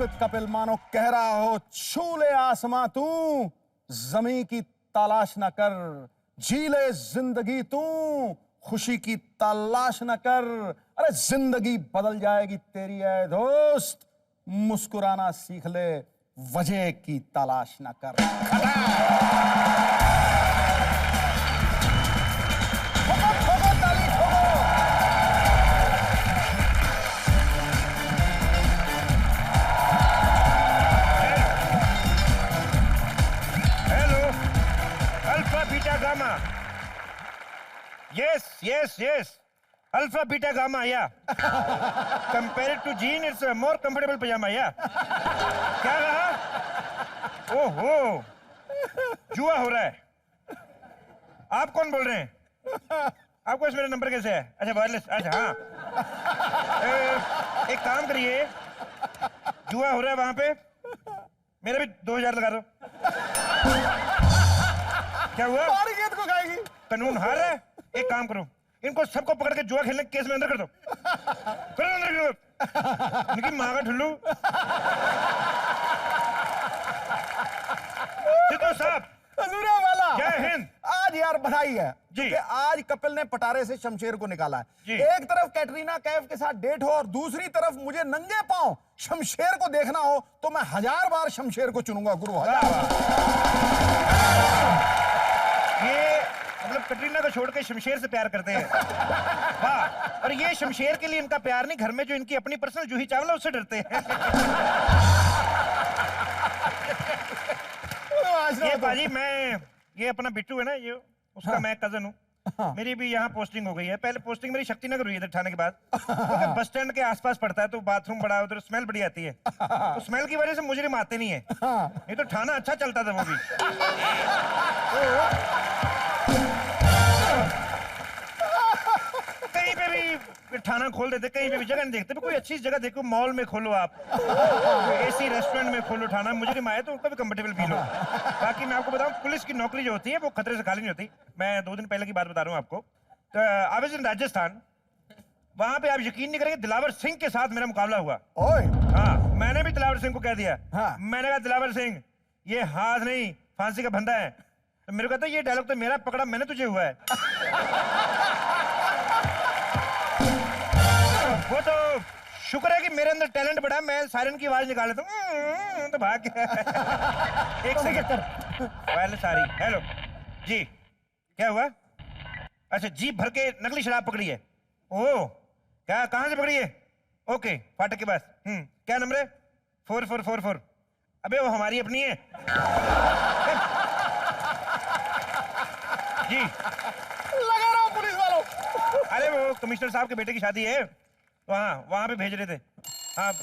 With Kapil मानो कह रहा हो छू ले आसमां तू, जमीन की तलाश न कर, जी ले जिंदगी तू, खुशी की तलाश न कर। अरे जिंदगी बदल जाएगी तेरी है दोस्त, मुस्कुराना सीख ले, वजह की तलाश न कर। Yes. Alpha, beta, gamma, yeah. Compare it to jean, it's a more comfortable pajama, yeah. क्या कहा? ओहो, जुआ हो रहा है। आप कौन बोल रहे हैं? आपको इस मेरा नंबर कैसे है? अच्छा वायरलेस, अच्छा हाँ। एक काम करिए, जुआ हो रहा है वहां पे, मेरा भी 2000 लगा दो। क्या हुआ? हमारी गेंद को खाएगी। कानून हार है। एक काम करो, इनको सबको पकड़ के जुआ खेलने के केस में अंदर कर दो। अंदर कर दो। इनकी माँ का ठुल्लू। सिद्धू साहब, वाला जय हिंद। आज यार बधाई है जी कि आज कपिल ने पटारे से शमशेर को निकाला है। जी। एक तरफ कैटरीना कैफ के साथ डेट हो और दूसरी तरफ मुझे नंगे पांव शमशेर को देखना हो, तो मैं 1000 बार शमशेर को चुनूंगा गुरु। 1000 ये मतलब कटरीना को छोड़ के शमशेर से प्यार करते हैं। वाह। और ये शमशेर के लिए इनका प्यार नहीं, घर में जो इनकी अपनी पर्सनल जूही चावला उससे डरते हैं। ये बाजी ये अपना बिट्टू है ना, ये उसका मैं कजन हूँ। मेरी भी यहाँ पोस्टिंग हो गई है। पहले पोस्टिंग मेरी शक्तिनगर हुई है ठाणे के बाद। तो बस स्टैंड के आसपास पड़ता है, तो बाथरूम बड़ा, उधर स्मेल बड़ी आती है। तो स्मेल की वजह से मुजरिम आते नहीं है। नहीं तो ठाना अच्छा चलता था वो भी। कहीं पे भी ठाना खोल देते, कहीं पे भी जगह नहीं देखते। कोई अच्छी जगह देखो, मॉल में खोलो आप, एसी रेस्टोरेंट में खोलो ठाना, मुजरिम आए तो उनको भी कंफर्टेबल फील हो। बाकी मैं आपको बताऊं, पुलिस की नौकरी जो होती है वो खतरे से खाली नहीं होती। मैं 2 दिन पहले की बात बता रहा हूँ आपको। तो आई वाज इन राजस्थान, वहां पे आप यकीन नहीं करेंगे, दिलावर सिंह के साथ मेरा मुकाबला हुआ। ओए। हाँ, मैंने भी दिलावर सिंह को कह दिया। हाँ। मैंने कहा, दिलावर सिंह ये हाथ नहीं फांसी का फंदा है। तो मेरे को कहता, ये डायलॉग तो मेरा पकड़ा, मैंने तुझे हुआ है। वो तो शुक्र है कि मेरे अंदर टैलेंट बढ़ा, मैं सायरन की आवाज निकाल लेता हूँ तो भाग गया। एक सेकंड, वायरलेस सारी। हेलो जी, क्या हुआ? अच्छा, जीप भर के नकली शराब पकड़ी है। ओह, क्या, कहां से पकड़ी है? ओके, फाटक के पास। क्या नंबर है? 4444। अबे वो हमारी अपनी है। जी लगा रहा हूं पुलिस वालों। अरे वो कमिश्नर साहब के बेटे की शादी है, वहां पे भेज रहे थे। हाँ,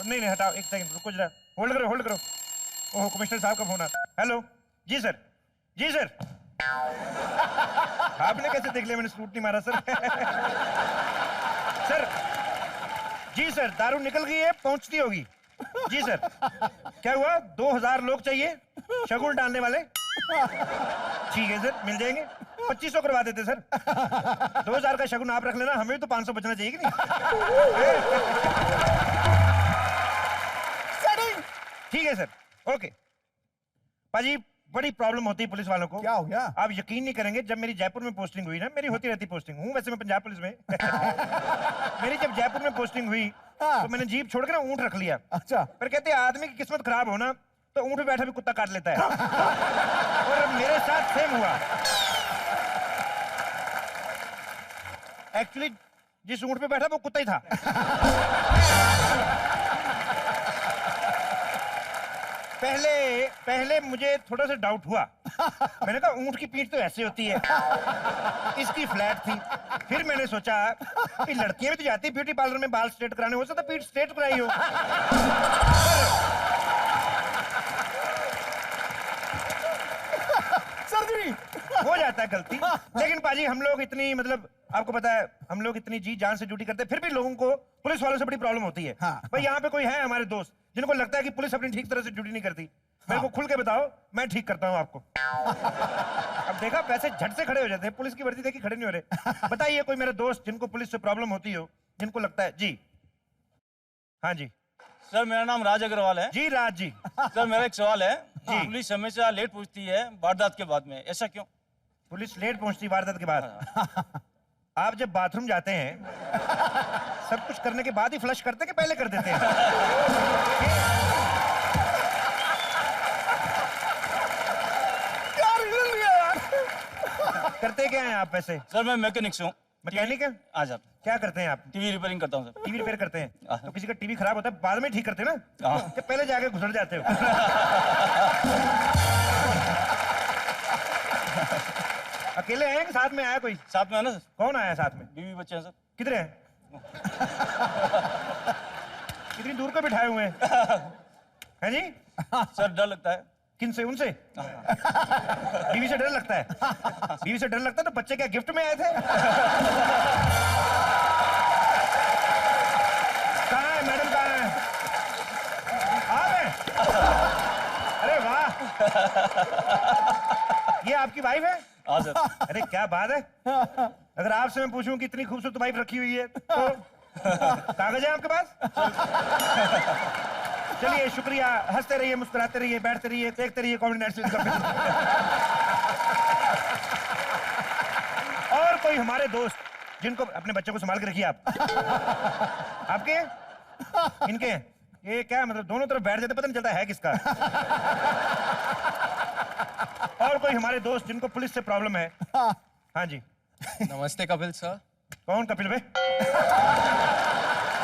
नहीं हटाओ, एक सेकंड रुको जरा, होल्ड करो। ओह, कमिश्नर साहब का फोन आ। हेलो जी सर। आपने कैसे देख लिया? मैंने सूट नहीं मारा सर। सर जी सर, दारू निकल गई है, पहुंचती होगी। जी सर। क्या हुआ? 2000 लोग चाहिए शगुन डालने वाले। ठीक है सर, मिल जाएंगे। 2500 करवा देते सर। 2000 का शगुन आप रख लेना, हमें तो 500 बचना चाहिए कि नहीं? ठीक है सर, ओके। पाजी, बड़ी प्रॉब्लम होती है पुलिस वालों को। क्या हो गया? आप यकीन नहीं करेंगे, जब मेरी जयपुर में पोस्टिंग हुई ना, मेरी होती रहती पोस्टिंग, हूँ वैसे मैं पंजाब पुलिस में। मेरी जब जयपुर में पोस्टिंग हुई, तो मैंने जीप छोड़ के ना ऊंट रख लिया। अच्छा। पर कहते हैं आदमी की किस्मत खराब हो ना, तो ऊंट पे बैठा भी कुत्ता काट लेता है। और मेरे साथ सेम हुआ। एक्चुअली जिस ऊंट पे बैठा वो कुत्ता ही था। पहले मुझे थोड़ा सा डाउट हुआ। मैंने कहा ऊंट की पीठ तो ऐसे होती है, इसकी फ्लैट थी। फिर मैंने सोचा कि लड़कियां भी तो जाती ब्यूटी पार्लर में बाल स्ट्रेट कराने, हो सकता पीठ स्ट्रेट कराई हो। सर्जरी हो जाता है गलती। लेकिन पाजी, हम लोग इतनी, मतलब आपको पता है, हम लोग इतनी जी जान से ड्यूटी करते हैं, फिर भी लोगों को पुलिस वालों से बड़ी प्रॉब्लम होती है। भाई यहाँ पे कोई है हमारे दोस्त जिनको लगता है कि पुलिस अपनी ठीक तरह से ड्यूटी नहीं करती, मेरे को खुल के बताओ, मैं ठीक करता हूँ आपको। अब देखा, वैसे झट से खड़े हो जाते हैं, पुलिस की वर्दी देखी खड़े नहीं हो रहे। बताइए कोई मेरे दोस्त जिनको पुलिस से प्रॉब्लम होती हो, जिनको लगता है। जी हाँ जी, सर मेरा नाम राज अग्रवाल है। जी राज जी। सर मेरा एक सवाल है। जी। पुलिस हमेशा लेट पूछती है वारदात के बाद में, ऐसा क्यों? पुलिस लेट पहुंचती वारदात के बाद? आप जब बाथरूम जाते हैं सब कुछ करने के बाद ही फ्लश करते कि पहले कर देते हैं? क्या रीजन दिया यार? करते क्या हैं आप वैसे? सर मैं मैकेनिक्स हूँ। मैकेनिक है? आज आप क्या करते हैं आप? टीवी रिपेयरिंग करता हूँ सर। टीवी रिपेयर करते हैं? हाँ। तो किसी का टीवी खराब होता है बाद में ठीक करते हैं ना, हाँ। कि पहले जाके घुसड़ जाते हो? अकेले हैं कि साथ में आया कोई? साथ में है ना सर? कौन आया साथ में? बीवी बच्चे हैं सर। किधर है? इतनी दूर को बिठाए हुए हैं? हैं जी? सर डर लगता है। किनसे? उनसे? बीवी से डर लगता है? बीवी से डर लगता है तो बच्चे क्या गिफ्ट में आए थे? कहाँ है मैडम, कहाँ है? आप हैं? अरे वाह, ये आपकी वाइफ है? हाँ सर। अरे क्या बात है। अगर आपसे मैं पूछूं कि इतनी खूबसूरत वाइफ रखी हुई है तो कागज है आपके पास? चलिए शुक्रिया, हंसते रहिए, मुस्कुराते रहिए, बैठते रहिए, देखते रहिए कॉमेडी नाइट शो। और कोई हमारे दोस्त जिनको अपने बच्चों को संभाल के रखिए आप। आपके? इनके? ये क्या मतलब दोनों तरफ बैठ जाते, पता नहीं चलता है किसका। और कोई हमारे दोस्त जिनको पुलिस से प्रॉब्लम है? हाँ जी। नमस्ते कपिल सर। कौन कपिल भाई?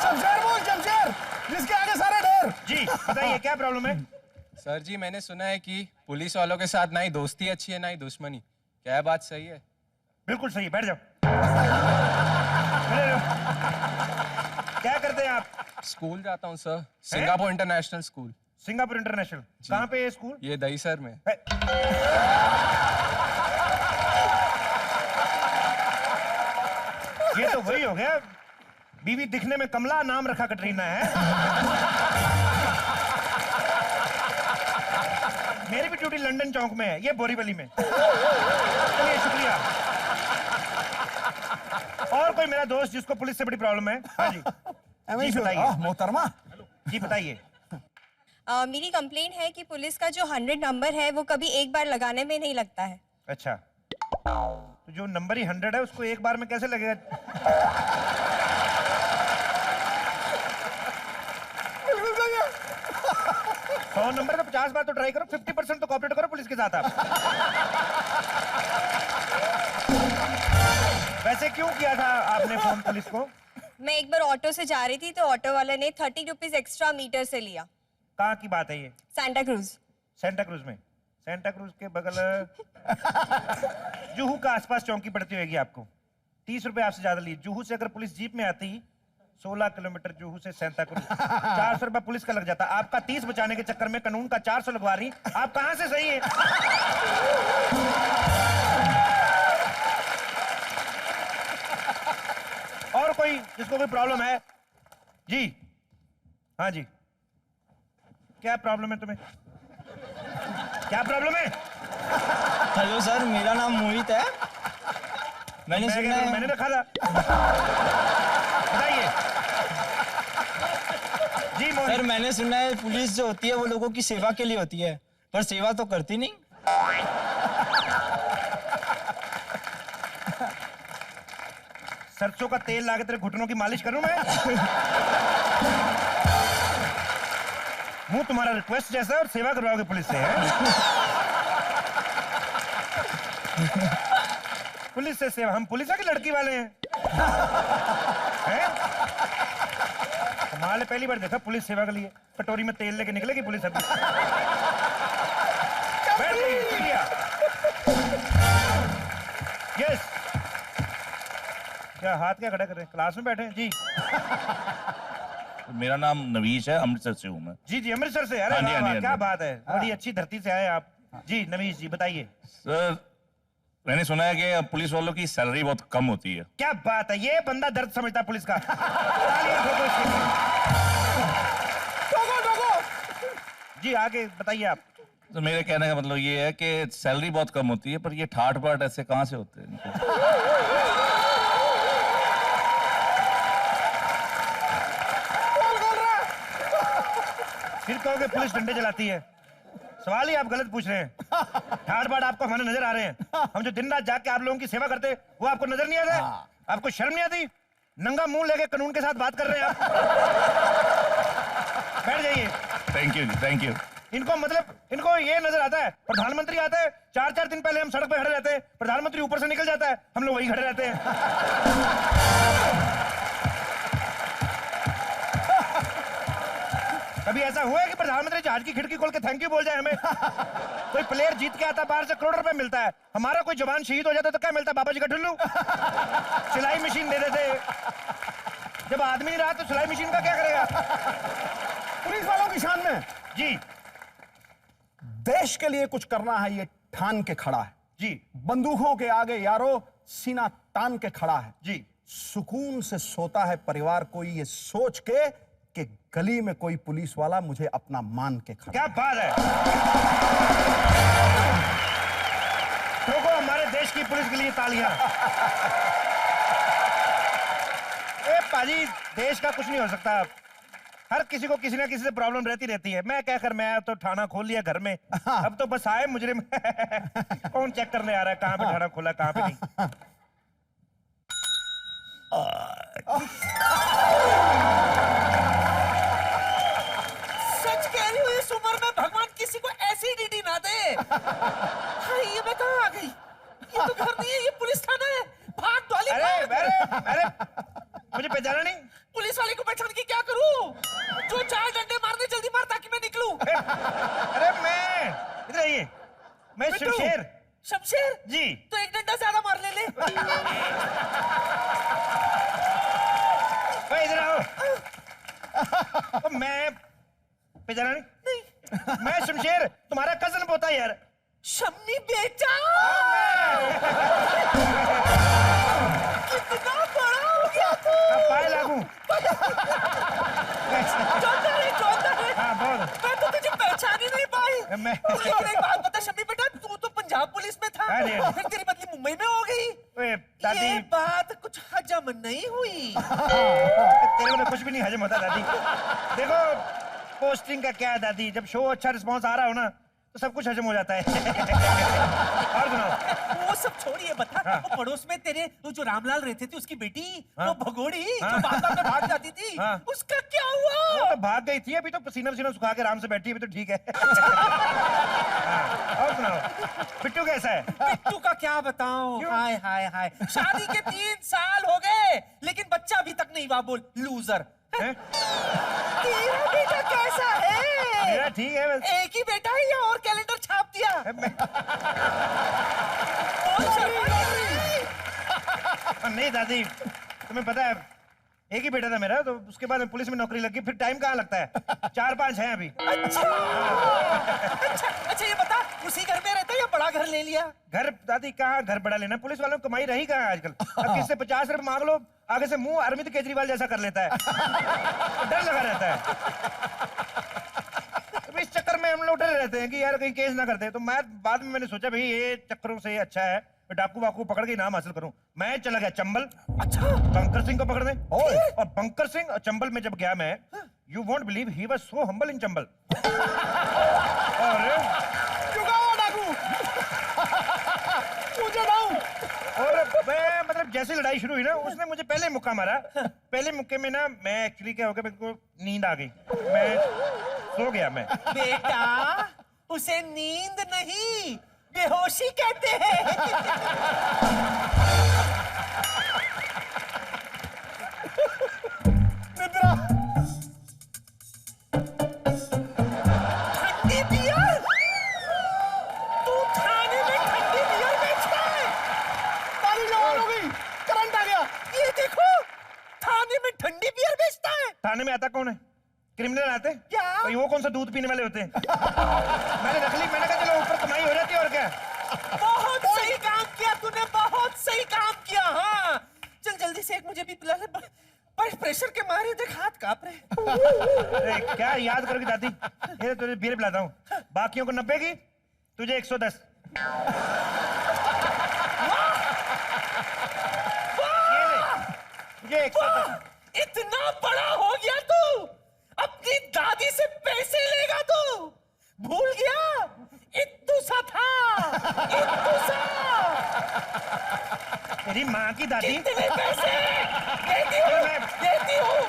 शमशेर बोल, शमशेर, जिसके आगे सारे ढेर। जी बताइए क्या प्रॉब्लम है? सर जी मैंने सुना है कि पुलिस वालों के साथ ना ही दोस्ती अच्छी है ना ही दुश्मनी, क्या बात सही है? बिल्कुल सही, बैठ जाओ। क्या करते हैं आप? स्कूल जाता हूँ sir, Singapore international school. Singapore international? कहाँ पे है स्कूल? ये दहीसर में। ये तो वही हो गया, बीवी दिखने में कमला, नाम रखा कटरीना है। मेरी भी ड्यूटी लंदन चौक में है, ये बोरीवली में। चलिए शुक्रिया। और कोई मेरा दोस्त जिसको पुलिस से बड़ी प्रॉब्लम है? हाँ जी। जी बताइए। मोहतरमा, जी बताइए। मेरी कंप्लेंट है कि पुलिस का जो 100 नंबर है वो कभी एक बार लगाने में नहीं लगता है। अच्छा, तो जो नंबर ही 100 है उसको एक बार में कैसे लगेगा? बिल्कुल सही है। 100 नंबर का 50 बार तो ट्राई करो, 50% तो कॉपरेट करो पुलिस के साथ आप। वैसे क्यों किया था आपने फोन पुलिस को? मैं एक बार ऑटो से जा रही थी तो ऑटो वाले ने 30 रुपीज एक्स्ट्रा मीटर से लिया। कहाँ की बात है ये? Santa cruise. सेंटा क्रूज में? सेंटा क्रूज के बगल जुहू का आसपास चौकी पड़ती होगी आपको। 30 रुपए आपसे ज्यादा लिए। जुहू से अगर पुलिस जीप में आती 16 किलोमीटर जुहू से सेंटा क्रूज, 400 रुपए पुलिस का लग जाता। आपका 30 बचाने के चक्कर में कानून का 400 लगवा रही। आप कहां से सही है? और कोई जिसको कोई प्रॉब्लम है? जी हाँ जी। क्या प्रॉब्लम है तुम्हें? क्या प्रॉब्लम है? हेलो सर, मेरा नाम मोहित है। मैंने सुना है। मैंने रखा था। बताइए। जी मोहित। सर मैंने सुना है पुलिस जो होती है वो लोगों की सेवा के लिए होती है, पर सेवा तो करती नहीं। सरसों का तेल लाके तेरे घुटनों की मालिश करूं मैं? मुंह तुम्हारा रिक्वेस्ट जैसा है और सेवा करवाओगे पुलिस से, है? पुलिस से सेवा? हम पुलिस है कि लड़की वाले हैं? हैं? कमाल है, पहली बार देखा पुलिस सेवा के लिए कटोरी में तेल लेके निकलेगी पुलिस अभी। बैठ जाइए, शुक्रिया। यस। क्या हाथ क्या खड़ा कर रहे हैं? क्लास में बैठे हैं? जी मेरा नाम नवीश है, अमृतसर से हूँ मैं। जी जी, अमृतसर से। अरे हाँ जी, वाह हाँ जी, वाह, हाँ क्या जी। बात है, बड़ी अच्छी धरती से आए आप। जी नवीश जी बताइए। सर मैंने सुना है कि पुलिस वालों की सैलरी बहुत कम होती है। क्या बात है, ये बंदा दर्द समझता है पुलिस का। तालियां ठोको इसके लिए। ठोको, ठोको। जी आगे बताइए आप। तो मेरे कहने का मतलब ये है कि सैलरी बहुत कम होती है, पर ये ठाट बाट ऐसे कहाँ से होते हैं इनको? कौन बोल रहा है? फिर कहोगे पुलिस डंडे चलाती है। सवाल ही आप गलत पूछ रहे हैं। ठाट बाट आपको हमारे नजर आ रहे हैं। हम जो दिन रात जाग के आप लोगों की सेवा करते हैं वो आपको नजर नहीं आता है? आपको शर्म नहीं आती? नंगा मुंह लेके कानून के साथ बात कर रहे हैं आप। बैठ जाइए। थैंक यू जी, थैंक यू। इनको ये नजर आता है प्रधानमंत्री आता है, 4-4 दिन पहले हम सड़क पे खड़े रहते हैं, प्रधानमंत्री ऊपर से निकल जाता है, हम लोग वहीं खड़े रहते हैं। कभी ऐसा हुआ है कि प्रधानमंत्री जहाज की खिड़की खोल के थैंक यू बोल जाए हमें? कोई प्लेयर जीत के आता बाहर से करोड़ रुपए मिलता है, हमारा कोई जवान शहीद हो जाता तो क्या मिलता? बाबा जी का ठुल्लू, सिलाई मशीन दे देते। जब आदमी नहीं रहा तो सिलाई मशीन का क्या करेगा? पुलिस वालों की शान में जी देश के लिए कुछ करना है, ये ठान के खड़ा है जी बंदूकों के आगे यारो सीना तान के खड़ा है जी। सुकून से सोता है परिवार कोई ये सोच के कि गली में कोई पुलिस वाला मुझे अपना मान के खड़ा। क्या बात है। ठोको हमारे देश की पुलिस के लिए तालियां। ए पाजी, देश का कुछ नहीं हो सकता। हर किसी को किसी ना किसी से प्रॉब्लम रहती है। मैं क्या कर, मैं तो थाना खोल लिया घर में। अब तो बस आए मुजरिम। कौन चेक करने आ रहा है कहां पे थाना खोला कहां पे नहीं। सच कह रही हूँ, इस उम्र में भगवान किसी को ऐसी डीडी ना दे। हाँ, ये मैं कहाँ आ गई? ये तो घर नहीं है, ये पुलिस थाना है। भाग डॉली, अरे मुझे पहचाना नहीं? पुलिस वाले को पहचान के क्या करूं? जो 4 डंडे मारने जल्दी मार ताकि मैं निकलूं। अरे मैं इधर आइए, मैं शमशेर। शमशेर जी। तो 1 डंडा ज्यादा मार ले। इधर आओ। तो मैं पहचाना नहीं? मैं शमशेर, तुम्हारा कजन पोता यार। शम्मी बेटा, कितना बड़ा हो गया तू। पाए लागू। हाँ, बहुत। मैं तो तुझे पहचान ही नहीं पाई। लेकिन एक बात बता शम्मी बेटा, तू तो पंजाब पुलिस में था, फिर तेरी बदली मुंबई में हो गई। ये बात कुछ हजम नहीं हुई। तेरे को तो कुछ भी नहीं हजम होता दादी। देखो पोस्टिंग का क्या है दादी, जब शो अच्छा रिस्पॉन्स आ रहा हो ना तो सब कुछ हजम हो जाता है। और सुनाओ। वो सब छोड़िए, बता वो पड़ोस में तेरे वो जो रामलाल रहते थे उसकी बेटी वो भगोड़ी जो बात में भाग जाती थी, उसका क्या हुआ? वो तो भाग गई थी, अभी तो पसीना सुखा के आराम से बैठी है, अभी तो ठीक है। और सुनाओ, बिट्टू कैसा है? बिट्टू का क्या बताऊं? हाय हाय हाय, शादी के 3 साल हो गए लेकिन बच्चा अभी तक नहीं हुआ। बोल लूजर। तेरा बेटा कैसा है? मेरा ठीक है बस। एक ही बेटा है या और कैलेंडर छाप दिया? नहीं दादी, तुम्हें पता है एक ही बेटा था मेरा, तो उसके बाद में पुलिस में नौकरी लगी, फिर टाइम कहाँ लगता है, 4-5 हैं अभी। अच्छा ये बता, उसी घर में रहता है या बड़ा घर ले लिया? घर दादी कहाँ घर बड़ा लेना, पुलिस वालों को कमाई रही कहाँ आजकल। अब किससे 50 रुपए मांग लो, आगे से मुंह अरविंद केजरीवाल जैसा कर लेता है। डर लगा रहता है। तो इस चक्कर में हम लोग डरे रहते हैं कि यार कहीं केस ना करते। तो मैं बाद में मैंने सोचा भाई ये चक्करों से अच्छा है डाकू वाकू पकड़ के नाम हासिल करूं। मैं चला गया चंबल। अच्छा, बंकर सिंह को पकड़ने। और बंकर सिंह और चंबल में जब गया मैं, you won't believe he was so humble इन चंबल। और डाकू मुझे डाउन। और मैं मतलब जैसे लड़ाई शुरू हुई ना, उसने मुझे पहले मुक्का मारा। पहले मुक्के में ना मैं एक्चुअली क्या हो गया, मेरे को नींद आ गई, मैं सो गया। मैं बेटा उसे नींद नहीं बेहोशी कहते हैं। ठंडी बियर? तू थाने में ठंडी बियर बेचता है? पानी जवान हो गई, करंट आ गया। ये देखो, थाने में ठंडी बियर बेचता है। थाने में आता कौन है? क्रिमिनल आते हैं क्या? भाई वो कौन सा दूध पीने वाले होते हैं? मैंने रख ली, मैंने कहा चलो ऊपर कमाई हो जाती है और क्या। बहुत सही काम किया तूने, बहुत सही काम किया। हाँ चल जल्दी से एक मुझे भी पिला ले, पर प्रेशर के मारे देख हाथ कांप रहे। अरे क्या याद करोगी दादी, ये तुझे बीयर पिलाता हूँ, बाकियों को 90 की, तुझे 110। इतना बड़ा हो गया तू, अपनी दादी से पैसे लेगा तू? भूल गया? इत्तू सा था, इत्तू सा। तेरी माँ की दादी। कितने पैसे? देती हूँ, देती हूँ,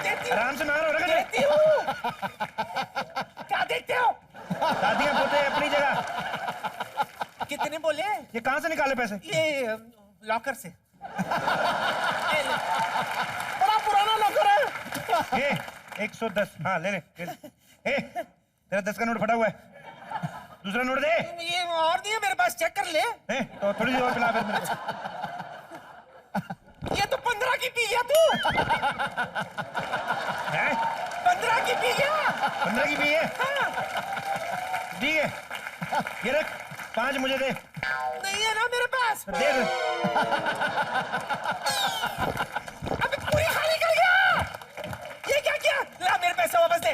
देती हूँ, आराम से मांग रहा देती हूँ। क्या देखते हो? दादियाँ पोते अपनी जगह। कितने बोले? ये कहाँ से निकाले पैसे? ये लॉकर से। बड़ा पुराना लॉकर है। ये 110। हाँ ले ले, ले ले। तेरा 10 का नोट फटा हुआ है, दूसरा नोट दे। ये और नहीं है मेरे पास, चेक कर ले। तो थोड़ी सी और पिला फिर मेरे को। ये तो 15 की पी गया तू। 15 की पी गया। 15 की पी है? हाँ। ठीक है, ये रख, 5 मुझे दे। नहीं है ना मेरे पास। दे दे। अबे पूरी खाली कर गया। ये क्या किया? ला मेरे पैसे वापस दे।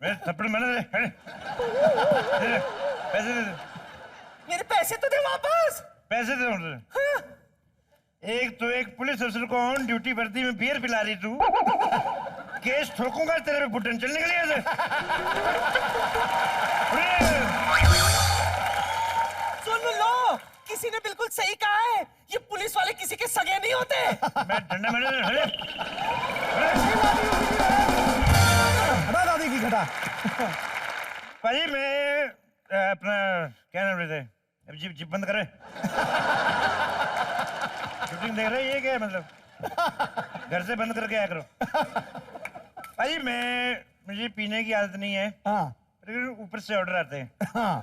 मेरे थप्पड़ मैंने दे, दे दे, पैसे दे दे। मेरे पैसे तो दे वापस। पैसे दे मुझे। हाँ। एक तो एक पुलिस अफसर को ऑन ड्यूटी वर्दी में बियर पिला रही तू। केस ठोकूंगा तेरे पे, बुटन चल निकली ऐसे। सुन लो, किसी ने बिल्कुल सही कहा है, ये पुलिस वाले किसी के सगे नहीं होते। मैं डंडा मैंने हटे। घटा दादी की घटा। भाई मैं अपना क्या नाम लेते हैं, अब जीप जीप बंद करे। शूटिंग देख रहे, ये क्या है मतलब? घर से बंद करके आया करो। भाई मुझे पीने की आदत नहीं है, हाँ लेकिन ऊपर से ऑर्डर आते हैं। हाँ।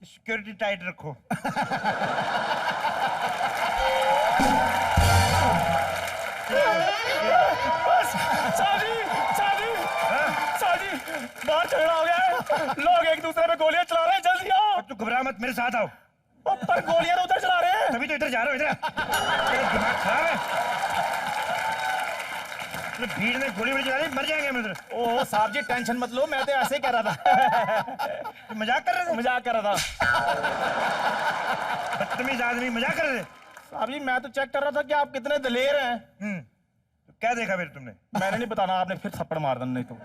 सिक्योरिटी टाइट रखो। साजी, बहुत झगड़ा हो गया है। लोग एक दूसरे पे गोलियां चला रहे हैं, जल्दी आओ। तू घबरा मत, मेरे साथ आओ। पर गोलियां तो उधर चला रहे हैं। तभी तो इधर जा रहा हूँ, इधर। तेरा दिमाग खराब है। भीड़ में गोली वोली चला रही, मर जाएंगे हम इधर। ओह साहब जी टेंशन मत लो, मैं तो ऐसे ही कह रहा था। तो मजाक कर रहे थे? मजाक कर रहा था। बदतमीज आदमी, मजाक कर रहे थे? साहब जी मैं तो चेक कर रहा था कि आप कितने दलेर हैं। तो क्या देखा फिर तुमने? मैंने नहीं बताना, आपने फिर थप्पड़ मार देना नहीं तो।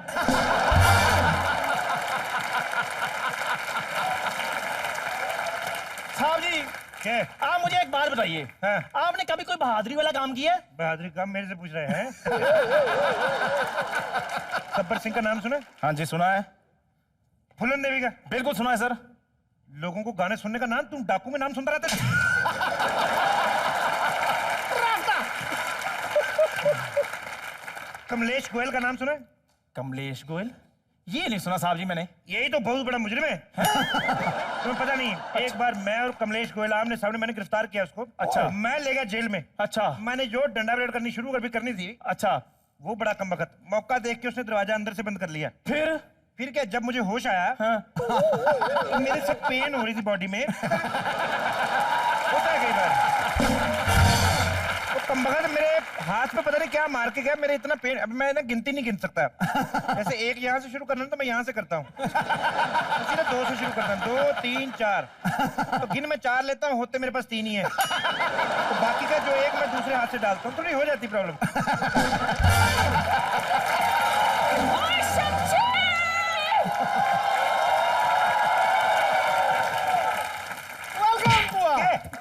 साहब जी क्या? आप मुझे एक बात बताइए, हाँ। आपने कभी कोई बहादुरी वाला काम किया है? बहादुरी काम मेरे से पूछ रहे हैं? गब्बर सिंह का नाम सुना? हाँ जी सुना है। फूलन देवी का? बिल्कुल सुना है सर। लोगों को गाने सुनने का नाम, तुम डाकू में नाम सुनता रहता है। कमलेश गोयल का नाम सुना है? कमलेश गोयल? ये नहीं सुना साहब जी मैंने। यही तो बहुत बड़ा मुजरिम है। तुम्हें पता नहीं, एक बार मैं और कमलेश गोयल आमने सामने, मैंने गिरफ्तार किया उसको। अच्छा। मैं ले गया जेल में। अच्छा। मैंने जो डंडा परेड करनी शुरू करनी थी, अच्छा। वो बड़ा कमबख्त, मौका देख के उसने दरवाजा अंदर से बंद कर लिया। फिर क्या, जब मुझे होश आया, हाँ। तो मेरे से पेन हो रही थी बॉडी में। होता है कई बार। वो कमबख्त मेरे हाथ पे पता नहीं क्या मार के गया, मेरे इतना पेन, अब मैं ना गिनती नहीं गिन सकता। जैसे एक यहाँ से शुरू करना तो मैं यहाँ से करता हूँ, सीधा 2 से शुरू करता हूँ, 2 3 4, तो गिन में 4 लेता हूँ, होते मेरे पास 3 ही है, तो बाकी का जो एक मैं दूसरे हाथ से डालता हूँ, थोड़ी हो जाती प्रॉब्लम।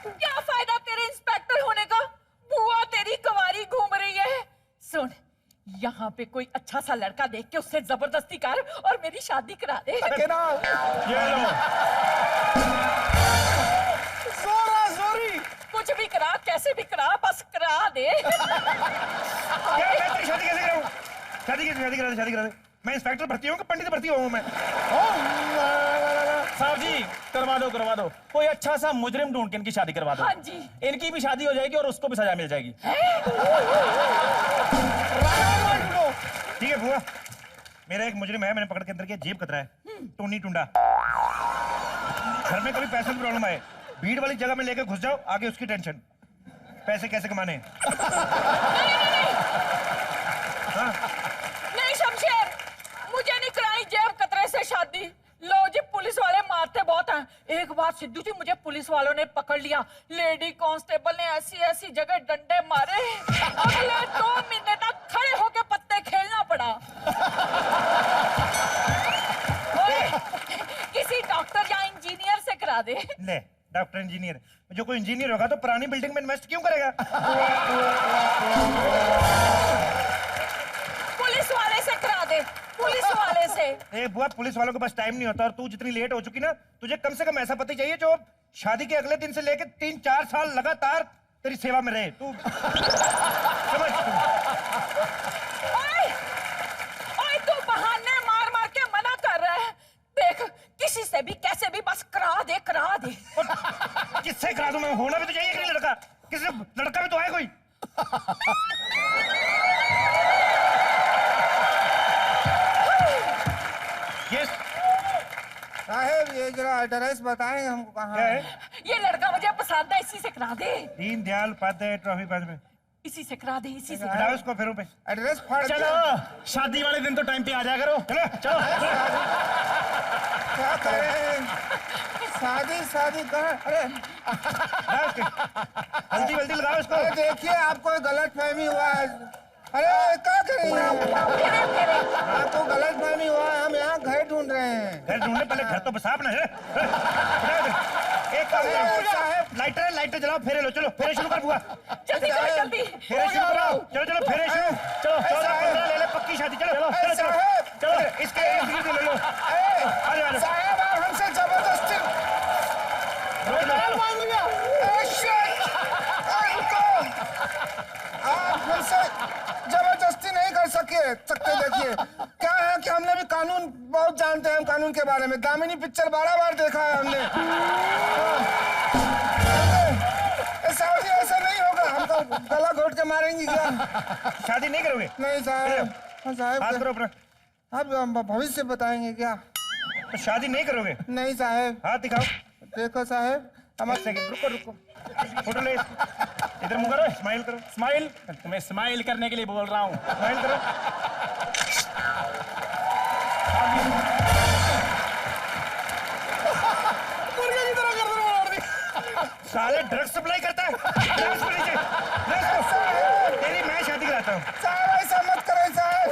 क्या फायदा तेरे इंस्पेक्टर होने का? बुआ तेरी कवारी घूम रही है। सुन, यहाँ पे कोई अच्छा सा लड़का देख के उससे जबरदस्ती कर और मेरी शादी करा दे। ये लो। जोरी। कुछ भी करा, कैसे भी करा, बस करा दे। क्या मैं तेरी शादी कैसे कराऊं? शादी करा दे। मैं इंस्पेक्टर भर्ती हूँ कि पंडित भर्ती हूँ मैं? साहब जी करवा दो। कोई अच्छा सा मुजरिम ढूंढ के इनकी शादी करवा दो। हाँ जी। इनकी भी शादी हो जाएगी और उसको भी सजा मिल जाएगी। ठीक है बुआ, मेरा एक मुजरिम है, मैंने पकड़ के अंदर किया, जेब कतरा है, टोनी टुंडा। घर में कभी पैसे की प्रॉब्लम आए, भीड़ वाली जगह में लेकर घुस जाओ, आगे उसकी टेंशन, पैसे कैसे कमाने हैं। हाँ? नहीं शमशेर, मुझे नहीं कराई जेब कतरे से शादी। लो जी, पुलिस वाले मारते बहुत हैं। एक बार सिद्धू जी मुझे पुलिस वालों ने पकड़ लिया, लेडी कांस्टेबल ने ऐसी जगह डंडे मारे, अगले 2 महीने तक खड़े होके पत्ते खेलना पड़ा। करा दे। ले डॉक्टर इंजीनियर, जो कोई इंजीनियर होगा तो पुरानी बिल्डिंग में इन्वेस्ट क्यों करेगा? पुलिस वाले से करा दे, पुलिस वाले से। ए बुआ, पुलिस वालों के पास टाइम नहीं होता, और तू जितनी लेट हो चुकी ना, तुझे कम से कम ऐसा पति चाहिए जो शादी के अगले दिन से लेकर 3-4 साल लगातार तेरी सेवा में रहे। तू समझ? ओए तू बहाने मार मार के मना कर रहा है। देख किसी से भी कैसे भी बस करा दे, करा दे। किससे करा दूं मैं? होना भी तो चाहिए कि नहीं लड़का? किसी लड़का भी तो है कोई। यस साहब, ये जरा एड्रेस बताएं हमको कहाँ क्या है? है? ये लड़का मुझे पसंद है, इसी से करा दे। दीनदयाल उपाध्याय ट्रॉफी पास में इसी से करा दे, इसी से। हटाओ उसको फिर पे। एड्रेस फाड़ चलो, शादी वाले दिन तो टाइम पे आ जाया करो। चलो क्या करें? शादी शादी कहाँ? अरे हल्दी वल्दी लगाओ उसको। अरे देखिए, आपको गलत फहमी हुआ है। अरे क्या करें? आपको गलत फहमी हुआ है, हम यहाँ घर ढूंढ रहे हैं। घर ढूंढने, पहले घर तो बसाप ना है। एक काम करो, लाइटर जलाओ, फेरे लो। चलो फेरे शुरू कर बुआ, जल्दी करो, जल्दी। फेरे शुरू करो। चलो फेरे शुरू। चलो 14-15 ले ले, पक्की शादी। चलो चलो इसके इर्द-गिर्द ले लो। अरे साहब, आप हमसे जबरदस्ती आप हमसे जबरदस्ती नहीं कर सकते। देखिए क्या है कि हमने भी कानून बहुत जानते हैं, हम कानून के बारे में। दामिनी पिक्चर 12 बार देखा है हमने। साहब जी, ऐसा नहीं होगा, हमको गला घोट के मारेंगी क्या? शादी नहीं करोगे? नहीं साहब। बात साहब, करो अपना। आप भविष्य बताएंगे क्या? तो शादी नहीं करोगे? नहीं साहब। हाथ दिखाओ। देखो साहब, एक सेकंड रुको। फोटो ले, इधर मुंह करो, स्माइल करो। स्माइल, तुम्हें स्माइल करने के लिए बोल रहा हूँ। स्माइल करो। साले ड्रग्स सप्लाई करता है। ड्रग्स को नीचे, तेरी मैं शादी कराता हूँ। साहब ऐसा मत करें साहब।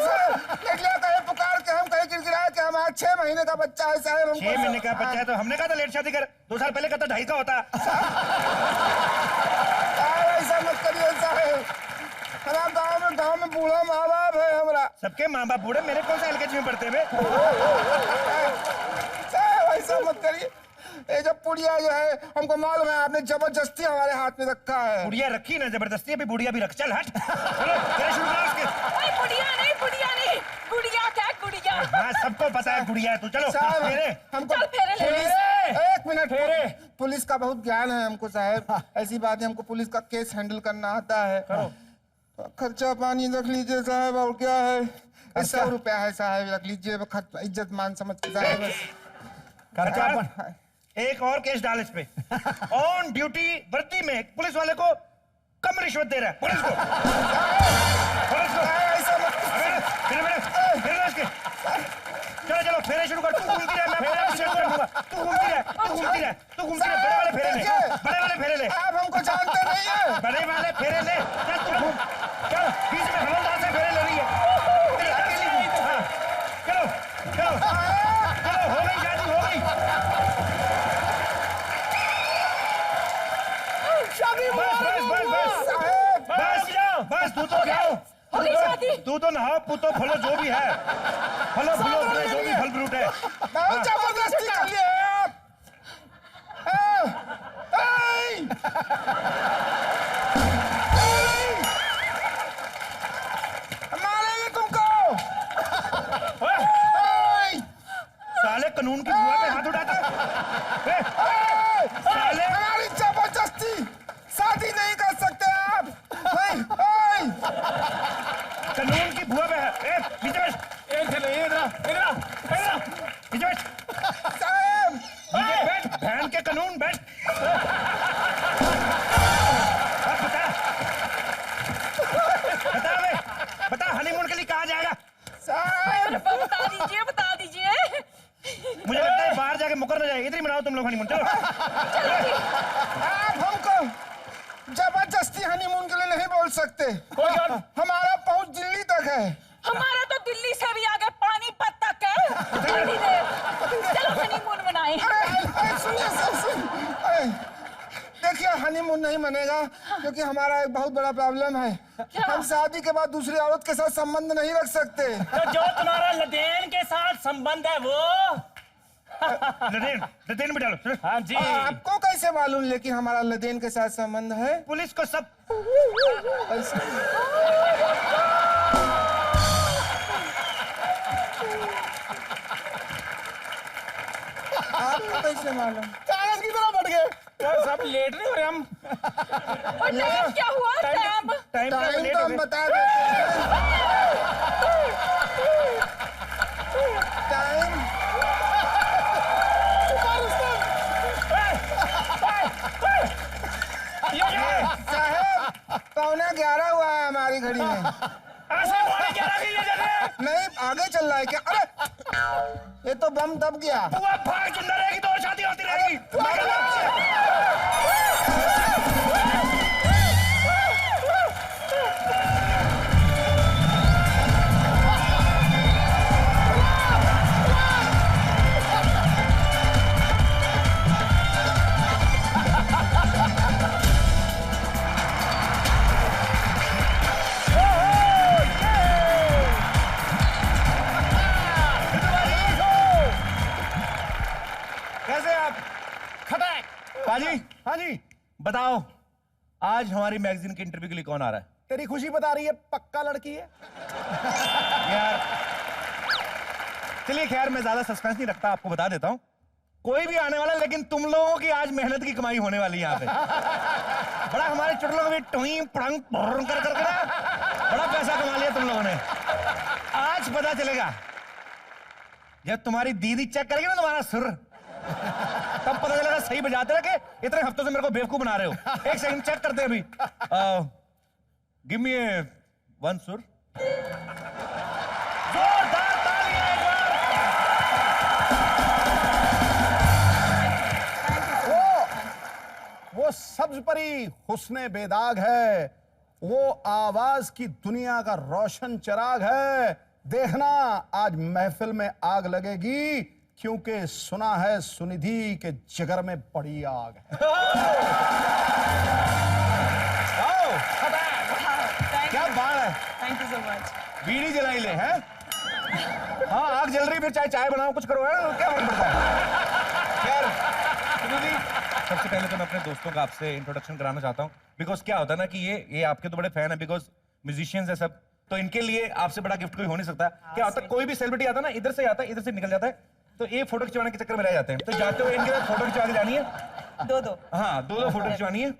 निकलिया कहीं पुकार के, हम कहीं गिड़गिड़ाए कि हमारा 6 महीने का बच्चा है साहब। 6 महीने का बच्चा है तो हमने कहा था लेट शादी कर। 2 साल पहले कहता 2.5 का होता। साहब ऐसा मत करिए साहब। हमारा गाँव में बूढ़ा माँ बाप है हमारा। सबके माँ बाप बूढ़े, मेरे कौन सा एलकेजी में पढ़ते हैं? साहब ऐसा मत करिए। ये जब पुड़िया जो है, हमको मालूम है आपने जबरदस्ती हमारे हाथ में रखा है। बुढ़िया रखी ना जबरदस्ती, अभी बुढ़िया भी रख। चल हट। चलो तेरे शुरू करो उसके। ओए बुढ़िया नहीं, गुड़िया क्या गुड़िया? हाँ सबको पता है गुड़िया है तू। चलो साहब फेरे। हमको चल फेरे ले। एक मिनट, पुलिस का बहुत ज्ञान है हमको साहब। ऐसी बात है, हमको पुलिस का केस हैंडल करना आता है। खर्चा पानी रख लीजिए साहब, और क्या है? 100 रुपया है साहब, रख लीजिए। इज्जत मान समझ के साहब। खर्चा। एक और केस डाल इस पे। ऑन ड्यूटी वर्दी में पुलिस वाले को कम रिश्वत दे रहा है। पुलिस को ऐसा मत। चलो फेरे शुरू कर। तू घूमती रह, मैं फेरे शुरू कर दूंगा। तू घूमती रह। बड़े वाले फेरे ले। आप हमको जानते नहीं है। बड़े वाले फेरे ले। चल तू घूम। चल बीच में हवलदार से फेरे ले रही है। हाँ, चलो हो गई शादी, हो गई। बस तू तो क्या हो? तू तो नहाओ पूतो फलो जो भी है, फलो फलो जो भी फल फ्रूट है। बहुत जबरदस्ती कर लिए आप। मारेंगे तुमको। साले कानून की बुआ पे हाथ उठाता है। साले हमारी जबरदस्ती शादी नहीं कर सकते आप। कानून की बुआ पे है। नीचे बैठ। नीचे बैठ। साहब नीचे बैठ। बहन के कानून बैठ। बता हनीमून के लिए कहाँ जाएगा? साहब बता दीजिए। मुझे लगता है बाहर जाके मुकर न जाए। इधर ही मनाओ तुम लोग हनीमून। चलो आप हमको जबरदस्ती हनीमून के लिए नहीं बोल सकते। हमारा पहुंच दिल्ली तक है। हमारा तो दिल्ली से भी आगे पानीपत तक है। चलो हनीमून मनाएं। सुनिए कानून नहीं मानेगा, क्योंकि हमारा एक बहुत बड़ा प्रॉब्लम है। हम शादी के बाद दूसरी औरत के साथ संबंध नहीं रख सकते। तो जो तुम्हारा लदेन के साथ संबंध है वो लदेन बिठा लो। हाँ जी। आपको कैसे मालूम लेकिन हमारा लदेन के साथ संबंध है? पुलिस को सब आपको कैसे मालूम? कागज की तरह बढ़ गए। यार सब लेट नहीं हो रहे हम? और टाइम क्या हुआ? टाइम टाइम टाइम तो हम बता देते हैं। टाइम साहब 11:15 हुआ है हमारी घड़ी में। ऐसे बोले 11 की ले जाते। नहीं आगे चल रहा है क्या? अरे ये तो बम दब गया। बुआ भाग जिंदा रहेगी तो और शादी होती रहेगी। कैसे आप? पाजी, हाँ जी, बताओ आज हमारी मैगजीन के इंटरव्यू के लिए कौन आ रहा है? तेरी खुशी बता रही है पक्का लड़की है। यार चलिए खैर मैं ज्यादा सस्पेंस नहीं रखता, आपको बता देता हूं कोई भी आने वाला, लेकिन तुम लोगों की आज मेहनत की कमाई होने वाली है यहाँ पे। बड़ा हमारे चुटलों को भी टुई पड़ंग भुर्रंग कर करके ना बड़ा पैसा कमा लिया तुम लोगों ने। आज पता चलेगा जब तुम्हारी दीदी चेक करेगी ना तुम्हारा सुर, तब पता चलेगा सही बजाते रहे कि इतने हफ्तों से मेरे को बेवकूफ बना रहे हो। एक सेकंड चेक करते हैं अभी। गिव मी वन सुर। जोरदार तालियां एक बार। वो सब्ज परी हुस्ने बेदाग है, वो आवाज की दुनिया का रोशन चिराग है। देखना आज महफिल में आग लगेगी, क्योंकि सुना है सुनिधि के जिगर में बड़ी आग है। क्या बात है, थैंक यू सो मच। बीड़ी जलाई ले हैं? हाँ आग जल रही, फिर चाहे चाय बनाओ कुछ करो, है क्या फर्क पड़ता है। खैर सुनिधि, सबसे पहले तो मैं अपने दोस्तों का आपसे इंट्रोडक्शन कराना चाहता हूँ, बिकॉज क्या होता है ना कि ये आपके तो बड़े फैन है, बिकॉज म्यूजिशियंस है सब, तो इनके लिए आपसे बड़ा गिफ्ट कोई हो नहीं सकता। क्या होता है कोई भी सेलिब्रिटी आता है ना, इधर से आता है इधर से निकल जाता है, तो एक फोटो खिंचवाने के चक्कर में रह जाते हैं। तो जाते हुए इनके साथ फोटो खिंचवा के जानी है, दो हाँ दो फोटो खिंचवानी है।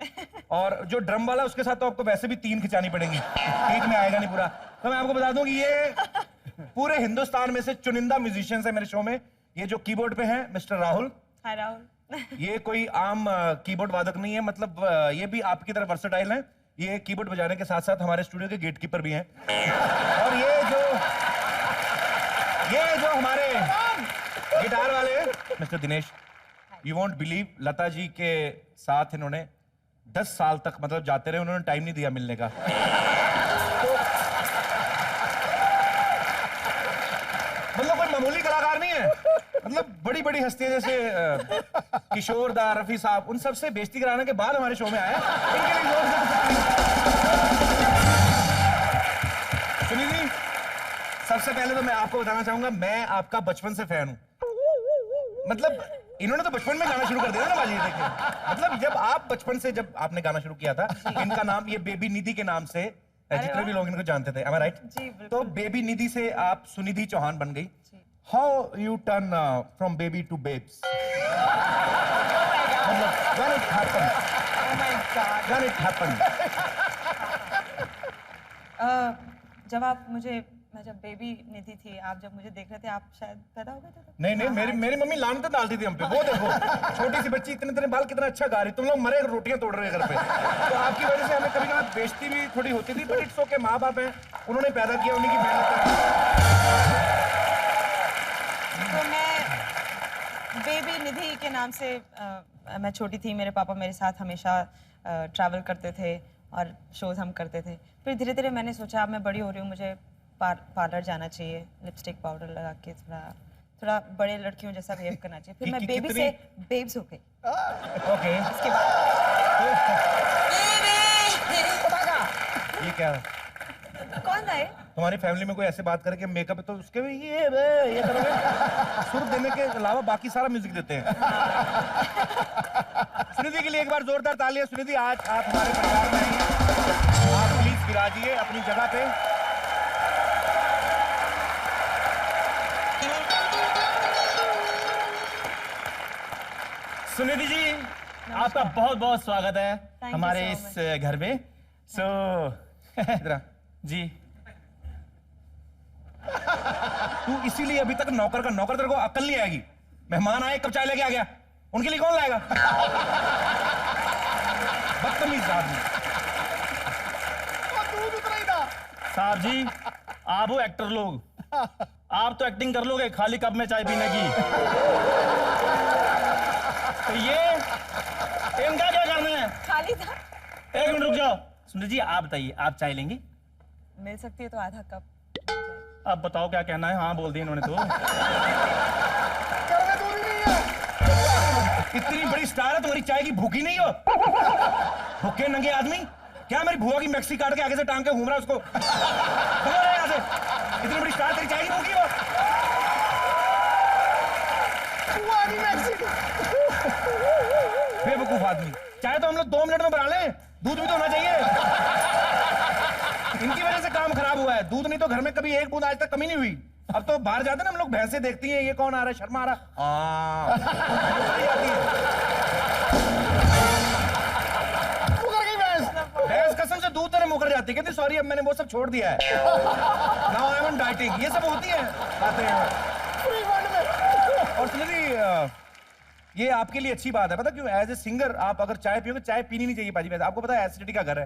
और जो ड्रम वाला उसके साथ तो आपको वैसे भी 3 खिंचानी पड़ेंगी, एक में आएगा नहीं पूरा। तो मैं आपको बता दूं कि ये पूरे हिंदुस्तान में से चुनिंदा म्यूजिशियंस है मेरे शो में। ये जो कीबोर्ड पे हैं मिस्टर राहुल। हाय राहुल। ये कोई आम कीबोर्ड वादक नहीं है, मतलब ये भी आपकी तरह वर्सेटाइल है। ये कीबोर्ड बजाने के साथ साथ हमारे स्टूडियो के गेटकीपर भी हैं। और ये जो हमारे गिटार वाले हैं mister Dinesh. You won't believe, Lata ji के साथ इन्होंने 10 साल तक मतलब जाते रहे, उन्होंने टाइम नहीं दिया मिलने का। तो मतलब कोई मामूली कलाकार नहीं है, मतलब बड़ी बड़ी हस्तियां जैसे किशोर दा, रफी साहब, उन सबसे बेइज्जती कराने के बाद हमारे शो में आए। इनके लिए जोर से सुनिधि, सबसे पहले तो मैं आपको बताना चाहूंगा मैं आपका बचपन से फैन हूं। मतलब इन्होंने तो बचपन में गाना शुरू कर दिया ना बाजी, देखिए मतलब जब आप बचपन से जब आपने गाना शुरू किया था, इनका नाम ये बेबी निधि के नाम से जितने भी लोग इनको जानते थे, am I right? जी, बिल्कुल। तो बेबी निधि से आप सुनिधि चौहान बन गई। How you turn from baby to babes? मतलब when it happened? Oh my God. When it happened? जब आप मुझे, मैं जब बेबी निधि थी, आप जब मुझे देख रहे थे, आप शायद पैदा हो गए थे। नहीं, मेरी मम्मी लानतें डालती थी हम पे। वो देखो छोटी सी बच्ची इतने इतने बाल कितना अच्छा गा रही, तुम लोग मरे रोटियां तोड़ रहे घर पे। तो आपकी वजह से हमें कभी कभी बेइज्जती भी थोड़ी होती थी, बट इट्स ओके, माँ बाप हैं, उन्होंने पैदा किया, उन्हीं की मेहनत है। तो मैं बेबी निधि के नाम से मैं छोटी थी, मेरे पापा मेरे साथ हमेशा ट्रैवल करते थे और शोज हम करते थे। फिर धीरे धीरे मैंने सोचा अब मैं बड़ी हो रही हूँ, मुझे पार्लर जाना चाहिए, लिपस्टिक पाउडर लगा के थोड़ा बड़े लड़कियों जैसा बिहेव करना चाहिए। फिर मैं बेबी से बेब्स हो गई। ओके। उसके बाद ये क्या है? कौन है? तुम्हारी फैमिली में कोई ऐसे बात करे कि मेकअप है तो उसके भी ये करोगे? सुर देने के अलावा बाकी सारा म्यूजिक देते हैं। सुनिधि के लिए एक बार जोरदार तालियां। सुनिधि, आज आप हमारे परिवार में आइए। आप प्लीज विराजिए अपनी जगह पे। सुनिधि जी, आपका बहुत बहुत स्वागत है हमारे so इस घर में। जी, तू इसीलिए अभी तक नौकर का नौकर, तेरे को अक्ल नहीं आएगी। मेहमान आए, कब चाय लेके आ गया? उनके लिए कौन लाएगा? बदतमीज आदमी। दूध उतना ही था। साहब जी, आप हो एक्टर लोग, आप तो एक्टिंग कर लोगे खाली कप में चाय पीने की। तो ये इनका क्या करना है? खाली था। एक मिनट रुक जाओ। सुनिधि जी, आप बताइए, आप चाय लेंगी? मिल सकती है तो आधा कप। अब बताओ क्या कहना है। हाँ बोल दिया इन्होंने तो। इतनी बड़ी स्टार है, तुम्हारी चाय की भूखी नहीं हो? भूखे नंगे आदमी। क्या मेरी बुआ की मैक्सी काट के आगे से टांग के घूम रहा है उसको? खबर है यहाँ से? इतनी बड़ी स्टार, तेरी चाय की भूखी हो? बेवकूफ आदमी। चाय तो हम लोग 2 मिनट में बना लें, दूध भी तो होना चाहिए। इनकी वजह से काम खराब हुआ है। दूध नहीं तो घर में कभी एक बूंद आज तक कमी नहीं हुई। अब तो बाहर जाते ना हम लोग, भैंसे देखती हैं, ये कौन आ रहा है, शर्मा आ रहा। भैंस कसम से दूध तेरे मुकर जाती है, कहती सॉरी अब मैंने वो सब छोड़ दिया है, now I am on dieting. ये सब होती है बातें। और सुनिए, ये आपके लिए अच्छी बात है, पता क्यों? एज ए सिंगर आप अगर चाय पियोगे, चाय पीनी नहीं चाहिए पाजी। वैसे आपको पता है एसिडिटी का घर है।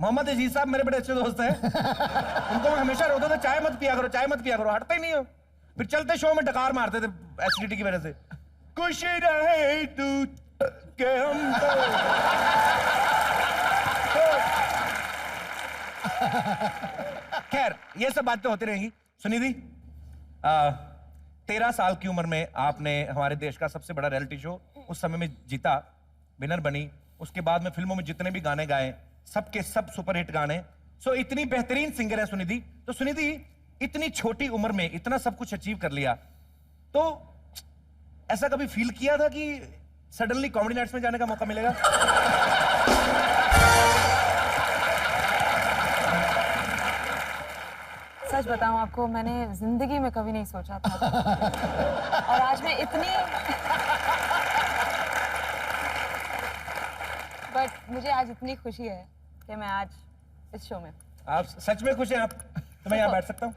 मोहम्मद अजीज साहब मेरे बड़े अच्छे दोस्त हैं। उनको मैं हमेशा रोता था चाय मत पिया करो, चाय मत पिया करो, हटते ही नहीं हो। फिर चलते शो में डकार मारते थे एसिडिटी की वजह से। खुश रहे तू के हम खैर, ये सब बातें होती रहेंगी। सुनिधि, 13 साल की उम्र में आपने हमारे देश का सबसे बड़ा रियलिटी शो उस समय में जीता, विनर बनी। उसके बाद में फिल्मों में जितने भी गाने गाए, सबके सब सुपरहिट गाने। सो इतनी बेहतरीन सिंगर है सुनिधि। तो सुनिधि, इतनी छोटी उम्र में इतना सब कुछ अचीव कर लिया, तो ऐसा कभी फील किया था कि सडनली कॉमेडी नाइट्स में जाने का मौका मिलेगा? सच बताऊं आपको, मैंने जिंदगी में कभी नहीं सोचा था। और आज मैं इतनी बट मुझे आज इतनी खुशी है कि मैं आज इस शो में। आप सच में खुश हैं? आप तो मैं यहाँ बैठ सकता हूँ?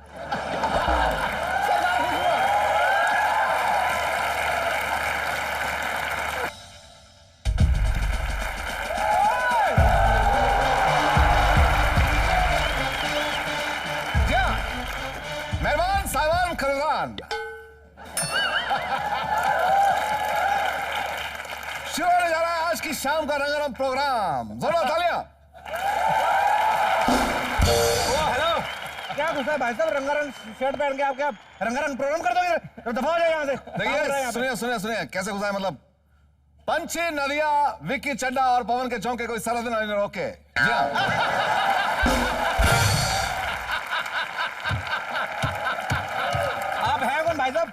मेहमान साहिबान खरदान, शुरू होने जा रहा है आज की शाम का रंगारंग प्रोग्राम। जोरदार तालियां। हेलो, क्या गुस्सा है भाई साहब? रंगारंग शर्ट पहन के आप क्या रंगारंग प्रोग्राम कर दोगे? तो दफा हो जाए यहाँ से। देखिए, सुनिए सुनिए सुनिए, कैसे गुस्सा है मतलब। पंछी, नदिया, विक्की चड्डा और पवन के चौके कोई सरहद नहीं रोके। जी हाँ, आप हैं कौन भाई साहब?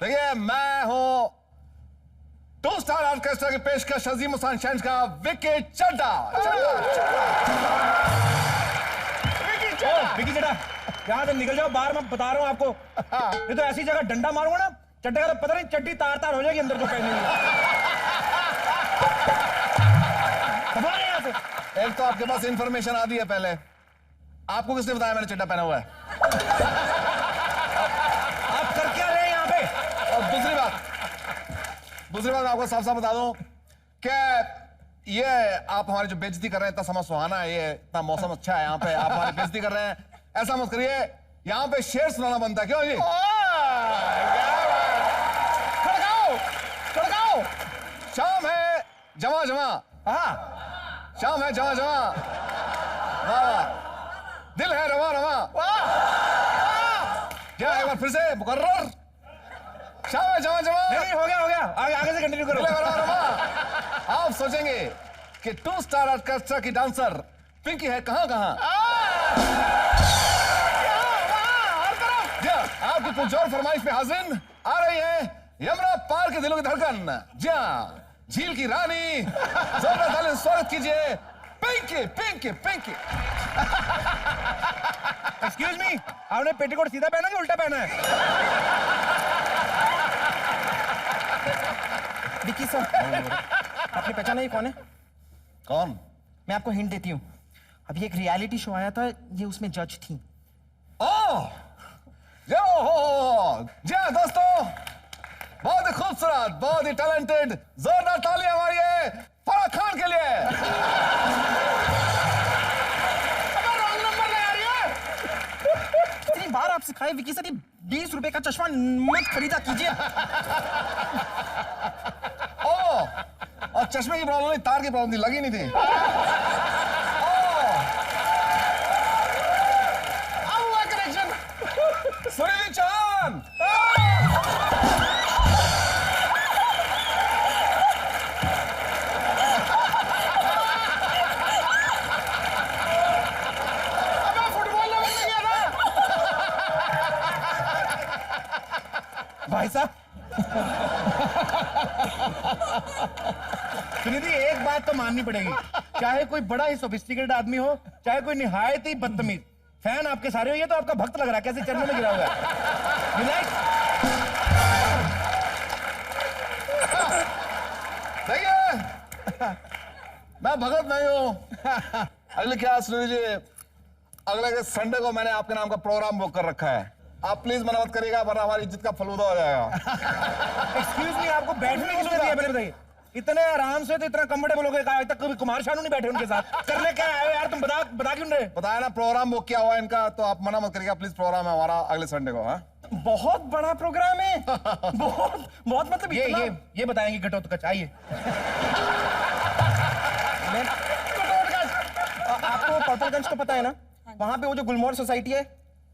देखिए, मैं हूं 2 स्टार ऑर्केस्ट्रा की पेशकश अजीम हुसैन शहंश का विक्की चड्डा। विकी चड्डा, यहाँ से निकल जाओ बाहर, मैं बता रहा हूँ आपको। ये तो ऐसी जगह डंडा मारूंगा ना, चड्डे का तो पता नहीं चड्डी तार तार हो जाएगी अंदर जो पहनेंगे। यहाँ से। एक तो आपके पास इंफॉर्मेशन आती है पहले, आपको किसने बताया मैंने चड्डा पहना हुआ है? आप कर क्या रहे हैं यहाँ पे? और दूसरी बात आपको साफ साफ बता दूं कि ये आप हमारी जो बेइज्जती कर रहे हैं, इतना समय सुहाना है, ये इतना मौसम अच्छा है यहाँ पे, आप हमारी बेइज्जती कर रहे हैं, ऐसा मत करिए। यहाँ पे शेर सुनाना बनता है, क्यों जी? खड़काओ खड़काओ। शाम है जमा जमा, हाँ शाम है जमा जमा, वाह वाह, दिल है रवा रवा, क्या एक बार फिर से मुकर्रर, शाम है जमा जमा। नहीं, हो गया आगे से कंटिन्यू करो। आप सोचेंगे कि 2 स्टार ऑर्केस्ट्रा की डांसर पिंकी है कहां कहां। आपकी पुरजोर फरमाइश पे हाजिर आ रही है यमुना पार के दिलों की धड़कन, जी हाँ, झील की रानी। जोरदार तालियों से स्वागत कीजिए पिंकी पिंकी पिंकी। एक्सक्यूज मी, आपने पेटीकोट सीधा पहना कि उल्टा पहना है? विकी सर, आपने पहचाना ये कौन है? कौन? मैं आपको हिंट देती हूँ। अभी एक रियलिटी शो आया था, ये उसमें जज थी। ओह, जी दोस्तों, बहुत ही खूबसूरत, बहुत ही टैलेंटेड, जोरदार तालियां हमारी फराह खान के लिए। इतनी बार आप सिखाए विकी सर, ये 20 रुपए का चश्मा मत खरीदा कीजिए। ओह, और चश्मे की प्रॉब्लम नहीं, तार की प्रॉब्लम थी, लगी नहीं थी। सुनील चांद, भाई साहब, सुनिधि, एक बात तो माननी पड़ेगी, चाहे कोई बड़ा ही सोफिस्टिकेटेड आदमी हो, चाहे कोई निहायत ही बदतमीज, फैन आपके सारे हो, ये तो आपका भक्त लग रहा है, कैसे चरणों में गिरा हुआ है। रिलैक्स। देखिए, मैं भगत नहीं हूं। अगले क्या सुनील जी, अगले संडे को मैंने आपके नाम का प्रोग्राम बुक कर रखा है। आप प्लीज मना मत करिएगा, वरना हमारी इज्जत का फलूदा हो जाएगा। एक्सक्यूज मी, आपको बैठने की जरूरत है? पहले बताइए, इतने आराम से तो इतना कंफर्टेबल हो गए, आज तक कभी कुमार शानू नहीं बैठे उनके साथ। करने क्या आए यार, तुम बता क्यों रहे? बताया ना प्रोग्राम बुक किया हुआ है इनका, तो आप मना मत करिएगा प्लीज। प्रोग्राम है हमारा अगले संडे को। हाँ, बहुत बड़ा प्रोग्राम है। बहुत बहुत मतलब ये बताएंगे घटोत्कच, आइए। आपको पर्पलगंज तो पता है ना, वहां पे वो जो गुलमोहर सोसाइटी है,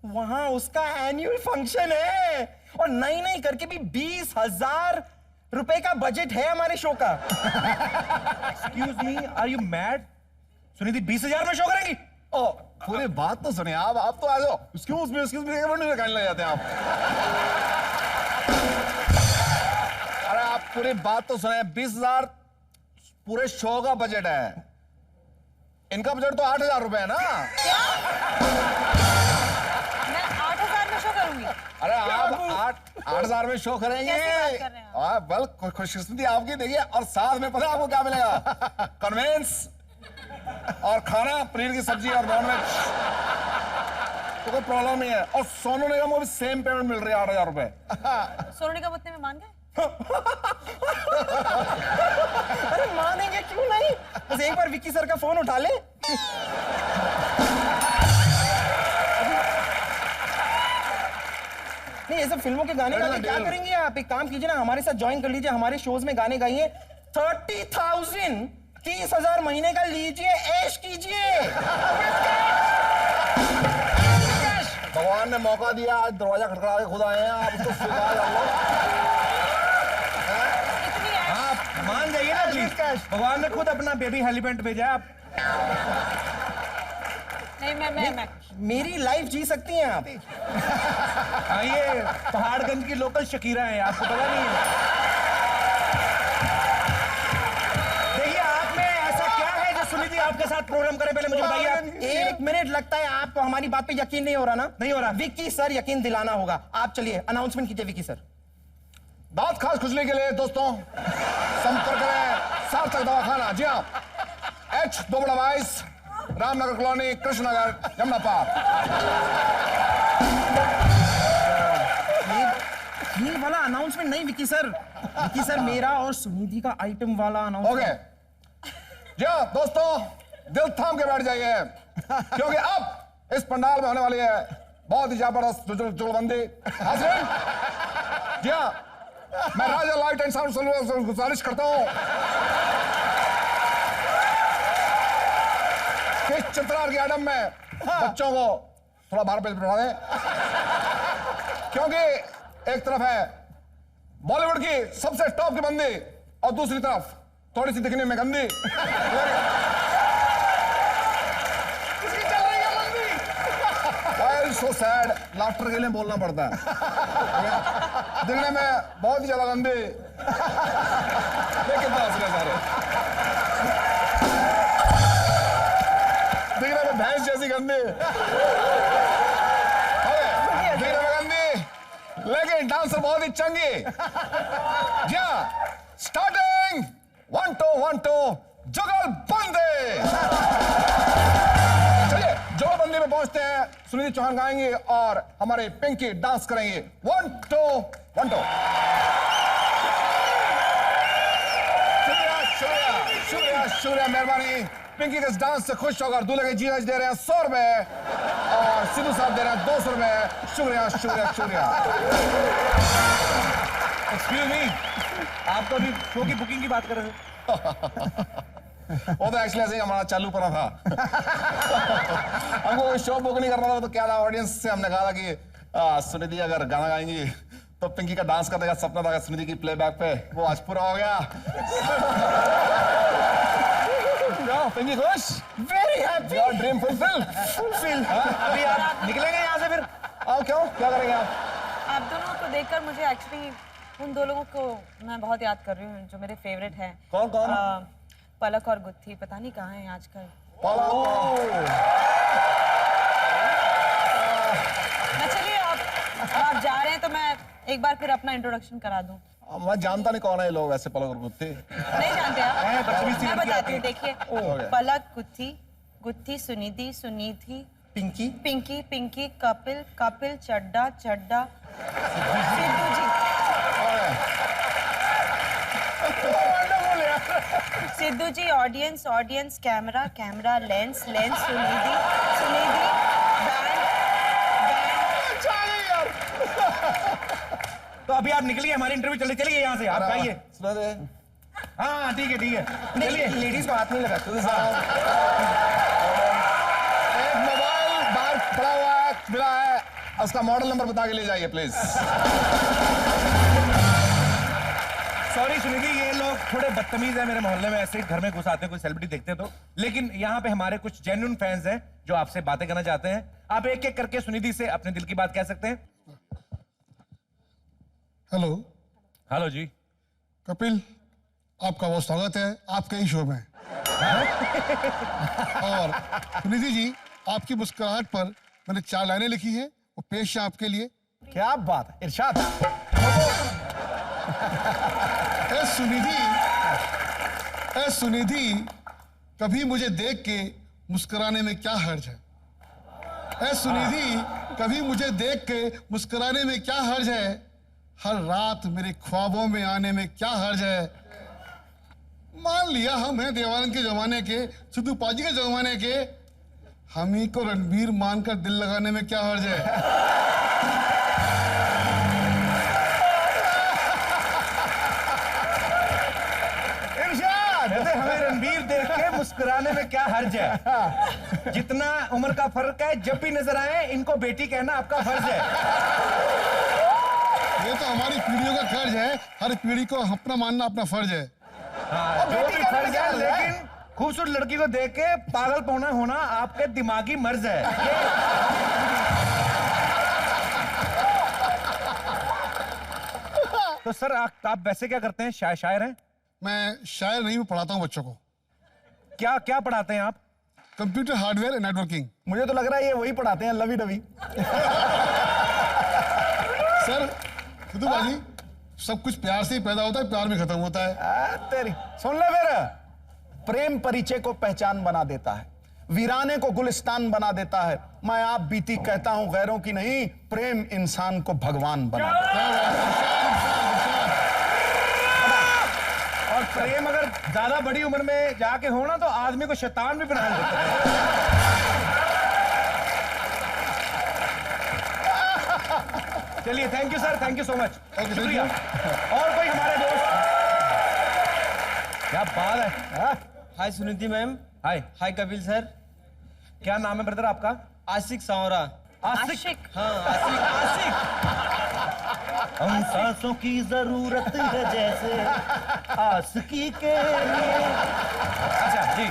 वहां उसका एनुअल फंक्शन है, और नई करके भी 20,000 रुपए का बजट है हमारे शो का। Excuse me, are you mad? Sunidhi 20,000 में शो करेंगी? ओ, पूरी बात तो सुनिए आप तो आ जाओ। एक्सक्यूज मी कहने लग जाते हैं आप। अरे आप पूरी बात तो सुने। 20,000 पूरे शो का बजट है, इनका बजट तो 8,000 रुपए है ना। मैं 8,000 में शो करूंगी? अरे आप 8,000 में शो करेंगे? बल खुशकिस्मती आपकी। देखिए, और साथ में पता है आपको क्या मिलेगा? कन्वेंस और खाना, पनीर की सब्जी और नॉनवेज, तो कोई प्रॉब्लम नहीं है। और सोनू निगम को भी सेम पेमेंट मिल रही है, 8,000 रुपए। सोनू निगम उतने में मान गए? अरे मानेंगे क्यों नहीं, बस एक बार विक्की सर का फोन उठा ले। नहीं, ये सब फिल्मों के गाने गा के क्या करेंगे आप? एक काम कीजिए ना, हमारे साथ ज्वाइन कर लीजिए, हमारे शोज में गाने गाइए। 30,000 30,000 महीने का लीजिए, ऐश कीजिए। भगवान ने मौका दिया, आज दरवाजा खटखटा के खुद आए हैं, आप उसको स्वीकार कर लो। आप मान जाइए ना प्लीज, भगवान ने खुद अपना बेबी हेलीपेंट भेजा है। आप नहीं, मैं मेरी लाइफ जी सकती हैं आप। आइए, पहाड़गंज की लोकल शकीरा है, आपको पता नहीं है? देखिए, आप में ऐसा क्या है जो सुनिधि आपके साथ प्रोग्राम करे? पहले मुझे बताइए आप। 1 मिनट लगता है आपको हमारी बात पे यकीन नहीं हो रहा ना? नहीं हो रहा। विक्की सर यकीन दिलाना होगा। आप चलिए अनाउंसमेंट कीजिए विक्की सर। दांत खास खुजली के लिए दोस्तों संपर्क करें सार्थक दवाखाना। जी हाँ, H22 रामनगर कॉलोनी, कृष्णनगर, यमुना पार। ये वाला अनाउंसमेंट नहीं विक्की सर। विक्की सर, मेरा और सुनिधि का आइटम वाला अनाउंसमेंट। ओके, जी हाँ दोस्तों, दिल थाम के बैठ जाइए, क्योंकि अब इस पंडाल में होने वाली है बहुत ही जबरदस्त जुगलबंदी। हाजिर, जी हाँ, मैं राजा लाइट एंड साउंड से गुजारिश करता हूं कि चित्रार के आइटम में बच्चों को थोड़ा बाहर पे बिठा दें, क्योंकि एक तरफ है बॉलीवुड की सबसे टॉप की बंदी और दूसरी तरफ थोड़ी सी दिखने में गंदी। इसकी चल रही है मंदी। Why are you so sad? Laughter के लिए बोलना पड़ता है। दिखने में बहुत ही ज्यादा गंदी। लेकिन हंस रहे सारे। दिखने में भैंस जैसी गंदी। दिखने में गंदी, लेकिन डांसर बहुत ही चंगी। जी हाँ, स्टार्टिंग 1 2 1 2 जुगलबंदी। चलिए जुगलबंदी में पहुंचते हैं। सुनिधि चौहान गाएंगे और हमारे पिंकी डांस करेंगे। 1 2 1 2। शुक्रिया शुक्रिया शुक्रिया शुक्रिया, मेहरबानी। पिंकी के इस डांस से खुश होकर दूल्हे के जीजा दे रहे हैं 100 रुपए और सिद्धू साहब दे रहे हैं 200 रुपए। शुक्रिया शुक्रिया शुक्रिया। एक्सक्यूज मी, आप तो अभी शो की बुकिंग की बात कर रहे थे। वो तो एक्चुअली ऐसे ही हमारा चालू पड़ा था। हमको कोई शो बुक नहीं करना था, तो क्या था, ऑडियंस से हमने कहा था कि सुनिधि अगर गाना गाएंगी तो पिंकी का डांस करने का सपना था सुनिधि की प्लेबैक पे, वो आज पूरा हो गया। पिंकी खुश? Very happy. Your dream fulfill? अभी आप निकलेंगे यहाँ से फिर? आओ, क्यों, क्या करेंगे आप? आप दोनों को देखकर मुझे एक्चुअली उन दो लोगों को मैं बहुत याद कर रही हूँ जो मेरे फेवरेट हैं। कौन कौन? पलक और गुत्थी, पता नहीं कहाँ हैं आजकल। चलिए आप जा रहे हैं तो मैं एक बार फिर अपना इंट्रोडक्शन करा दूं। मैं जानता नहीं कौन है ये लोग ऐसे, पलक और गुत्थी। नहीं जानते आप? मैं बताती हूँ, देखिए। Palak Gutthi, Gutthi Sunidhi, Sunidhi Pinky, Pinky, Pinky Kapil, Kapil Chadda, Chadda Sidhu ji, Sidhu ji audience, audience camera, camera lens, lens Sunidhi, Sunidhi band, तो अभी आप निकलिए, हमारी इंटरव्यू चलिए यहाँ से, आप आइए। हाँ ठीक है ठीक है, चलिए। लेडीज को हाथ नहीं लगा। एक मोबाइल बाहर पड़ा हुआ है, मिला है, उसका मॉडल नंबर बता के ले जाइए प्लीज। सॉरी सुनिधि, ये लोग थोड़े बदतमीज हैं मेरे मोहल्ले में, ऐसे ही घर में घुस आते हैं, कोई सेलिब्रिटी देखते हैं तो। लेकिन यहाँ पे हमारे कुछ जेन्युइन फैंस हैं जो आपसे बातें करना चाहते हैं। आप एक एक करके सुनिधि से अपने दिल की बात कह सकते हैं। हेलो। हेलो जी। कपिल, आपका बहुत स्वागत है आपके ही शो में। और सुनिधि जी, आपकी मुस्कुराहट पर मैंने 4 लाइनें लिखी हैं, वो पेश है आपके लिए। क्या बात है, इरशाद। ए सुनिधि, कभी मुझे देख के मुस्कुराने में क्या हर्ज है? ए सुनिधि, कभी मुझे देख के मुस्कुराने में क्या हर्ज है? हर रात मेरे ख्वाबों में आने में क्या हर्ज है? मान लिया हम हैं देवानंद के जमाने के, सिद्धू पाजी के जमाने के, हम ही को रणबीर मानकर दिल लगाने में क्या हर्ज है? कहते हमें रणबीर देख के मुस्कुराने में क्या हर्ज है? जितना उम्र का फर्क है, जब भी नजर आए इनको बेटी कहना आपका फर्ज है। ये तो हमारी पीढ़ियों का कर्ज है, हर पीढ़ी को अपना मानना अपना फर्ज है। हाँ, जो भी फर्ज है, लेकिन खूबसूरत लड़की को देख के पागल पौना होना आपके दिमागी मर्ज है। तो सर आप वैसे क्या करते हैं? शायर हैं? मैं शायर नहीं, मैं पढ़ाता हूँ बच्चों को। क्या क्या पढ़ाते हैं आप? Computer hardware and networking. मुझे तो लग रहा है ये वही पढ़ाते हैं, लवी डवी। सर सिद्धू बाजी, सब कुछ प्यार से ही पैदा होता है, प्यार में खत्म होता है। तेरी सुन ले फिर, प्रेम परिचय को पहचान बना देता है, वीराने को गुलिस्तान बना देता है। मैं आप बीती कहता हूं, गैरों की नहीं, प्रेम इंसान को भगवान बना देता है। और प्रेम अगर ज्यादा बड़ी उम्र में जाके हो ना, तो आदमी को शैतान भी बना देता है। चलिए, thank you sir, thank you so much, शुक्रिया। और कोई हमारे दोस्त? क्या बात है। हाय सुनिधि मैम। हाय। हाय कपिल सर। क्या नाम है ब्रदर आपका? आशिक सांवरा। आशिक? हाँ आशिक, आशिक। हम सांसों की जरूरत है जैसे आशिकी के लिए। अच्छा जी,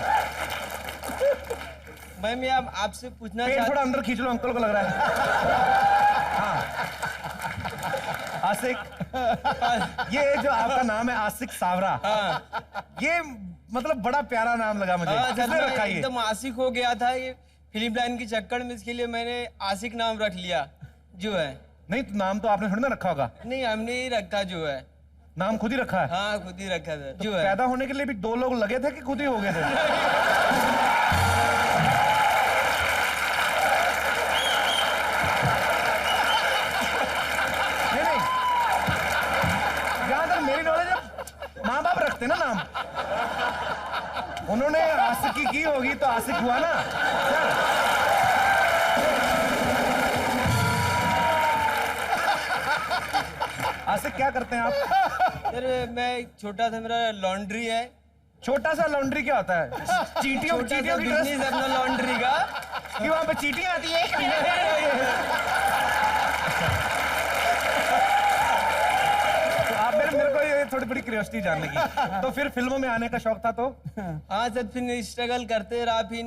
मैम ये आपसे पूछना पेट थोड़ा अंदर खींच लो, अंकल को लग रहा है। हाँ आशिक, ये जो आपका नाम है आशिक सावरा, ये मतलब बड़ा प्यारा नाम लगा मुझे। किसने रखा ये? एकदम आशिक हो गया था ये फिल्म लाइन के चक्कर में, इसके लिए मैंने आशिक नाम रख लिया जो है। नहीं तो नाम तो आपने थोड़ी ना रखा होगा। नहीं हमने ही रखा जो है। नाम खुद ही रखा है? हाँ खुद ही रखा था तो जो है। पैदा होने के लिए भी 2 लोग लगे थे कि खुद ही हो गए थे? नहीं, जहां तक मेरी नॉलेज है माँ बाप रखते ना नाम, उन्होंने आशिकी की होगी तो आशिक हुआ ना। आशिक क्या करते हैं आप? सर मैं छोटा सा मेरा लॉन्ड्री है। छोटा सा लॉन्ड्री क्या होता है? चींटियों की बिजनेस अपना लॉन्ड्री का। कि वहां पे चींटियां आती है? तो आप मेरे को ये थोड़ी बड़ी क्यूरियोसिटी जानने की। तो फिर फिल्मों में आने का शौक था तो? हाँ सर फिर स्ट्रगल करते रहा, फिर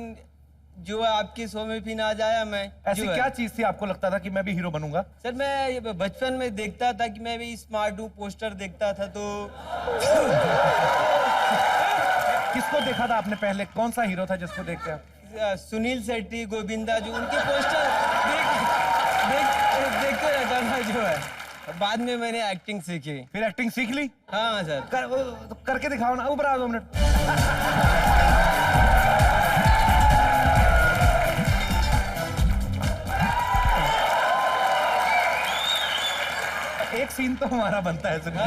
जो है आपके शो में फिर आ जाया मैं। ऐसी क्या चीज थी आपको लगता था कि मैं भी हीरो बनूंगा? सर मैं बचपन में देखता था कि मैं भी स्मार्ट हूँ, पोस्टर देखता था तो। किसको देखा था आपने पहले? कौन सा हीरो था जिसको देखते आप? सुनील शेट्टी, गोविंदा, जो उनके पोस्टर देखते रहता था जो है। बाद में मैंने एक्टिंग सीखी। फिर एक्टिंग सीख ली? हाँ सर। करके दिखाओ ना, ऊपर आ 2 मिनट। एक सीन तो हमारा बनता है सुनिधि।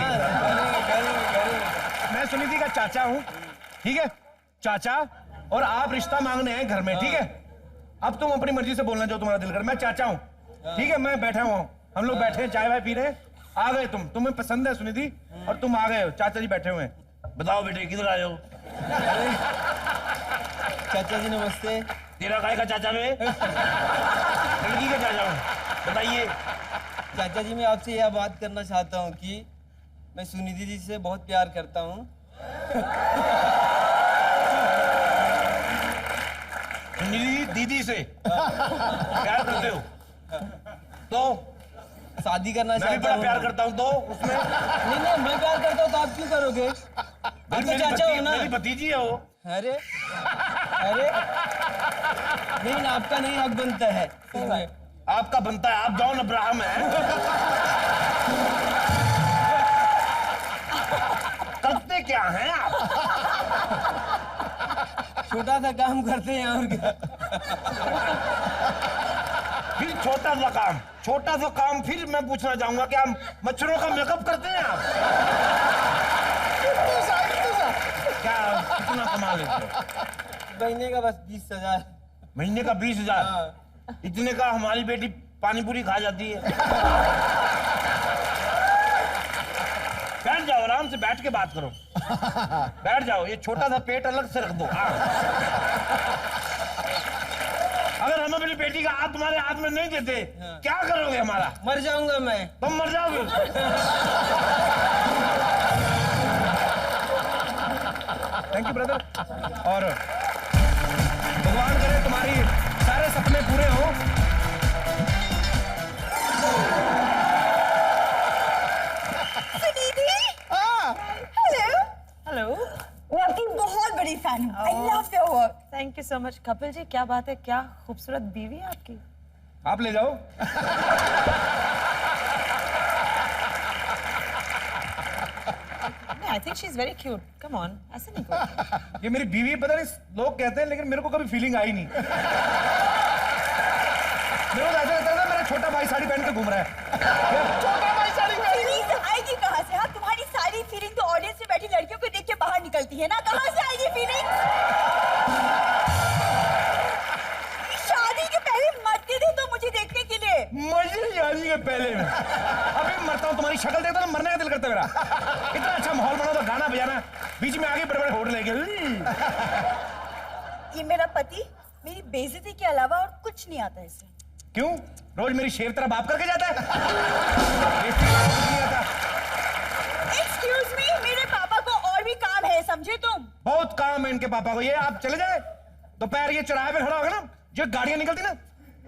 मैं सुनिधि का चाचा हूँ, ठीक है? चाचा, और आप रिश्ता मांगने हैं घर में, ठीक है? अब तुम अपनी मर्जी से बोलना जो तुम्हारा दिल करे। मैं चाचा हूँ, ठीक है? मैं बैठा हुआ हूँ, हम लोग बैठे हैं, चाय वाय पी रहे हैं, आ गए तुम, तुम्हें पसंद है सुनिधि और तुम आ गए हो, चाचा जी बैठे हुए हैं। बताओ बेटे किधर आए हो? चाचा जी नमस्ते। तेरा काय का चाचा में? लड़की का चाचा हूँ, बताइए। चाचा जी मैं आपसे यह बात करना चाहता हूँ कि मैं सुनिधि जी से बहुत प्यार करता हूँ। सुनिधि दीदी से प्यार करते हो तो? शादी करना मैं भी चाहता बड़ा हूँ। प्यार करता हूँ तो उसमें? नहीं मैं प्यार करता हूँ तो आप क्यों करोगे? आप तो चाचा हो ना। मेरी भतीजी है वो। अरे नहीं आपका नहीं हक बनता है। आपका बनता है, आप जॉन अब्राहम है। करते क्या हैं आप? छोटा सा काम करते हैं और क्या। फिर छोटा सा काम फिर मैं पूछना चाहूंगा क्या मच्छरों का मेकअप करते हैं आप? क्या कितना कमा लेते हो? महीने का बस 20,000। महीने का 20,000? इतने का हमारी बेटी पानी पूरी खा जाती है। बैठ जाओ, आराम से बैठ के बात करो। बैठ जाओ, ये छोटा सा पेट अलग से रख दो। अगर हम अपनी बेटी का हाथ तुम्हारे हाथ में नहीं देते, क्या करोगे हमारा? मर जाऊंगा मैं। तुम मर जाओगे? Thank you brother. और भगवान करे तुम्हारी सारे सपने पूरे हो। सुनिधि, हेलो। मैं आपकी बहुत बड़ी फैन हूँ। I love your work. Thank you so much. Kapil ji क्या बात है, क्या खूबसूरत बीवी है आपकी। आप ले जाओ। I think she is very cute. Come on, ऐसे नहीं करो। ये मेरी बीवी पता नहीं लोग कहते हैं, लेकिन मेरे को कभी फीलिंग आई नहीं। मेरे को ऐसा लगता है मेरा छोटा भाई साड़ी पहन के घूम रहा है। छोटा भाई साड़ी फीलिंग आएगी कहाँ से? हाँ तुम्हारी सारी फीलिंग तो ऑडियंस में बैठी लड़कियों को देख के बाहर निकलती है ना। कहाँ से आएगी फीलिंग? शादी के पहले मरते थे तो मुझे देखने के लिए। मुझे शादी के पहले में अभी मरता हूँ, तुम्हारी शक्ल देखता तो मरने का दिल करता मेरा। इतना अच्छा माहौल बना तो गाना बजाना, बीच में आगे बड़े-बड़े होड़ लेके। ये मेरा पति मेरी बेइज्जती के अलावा और कुछ नहीं आता इसे। क्यों? रोज मेरी शेर तरह बाप करके जाता है। एक्सक्यूज मी, मेरे पापा को और भी काम है, समझे तुम? बहुत काम है इनके पापा को। ये आप चले जाए, दोपहर ये चौराहे पे खड़ा होगा ना, जो गाड़ियां निकलती ना,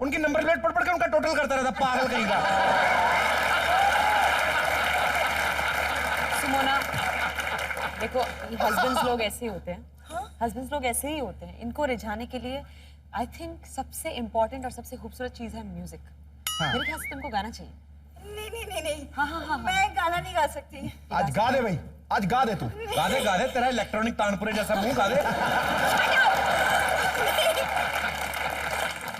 उनकी नंबर प्लेट पढ़ के उनका टोटल करता रहता, पागल कहीं का। सुमोना, देखो हस्बैंड्स लोग ऐसे ही होते हैं। हस्बैंड्स लोग ऐसे ही होते हैं। इनको रिझाने के लिए आई थिंक सबसे इम्पोर्टेंट और सबसे खूबसूरत चीज है म्यूजिक। मेरे ख्याल से तुमको गाना चाहिए। नहीं। हाँ। मैं गाना नहीं गा सकती। आज गा दे भाई, आज गा दे तू। गा दे, तेरा इलेक्ट्रॉनिक तानपुरे जैसा मुंह गा दे।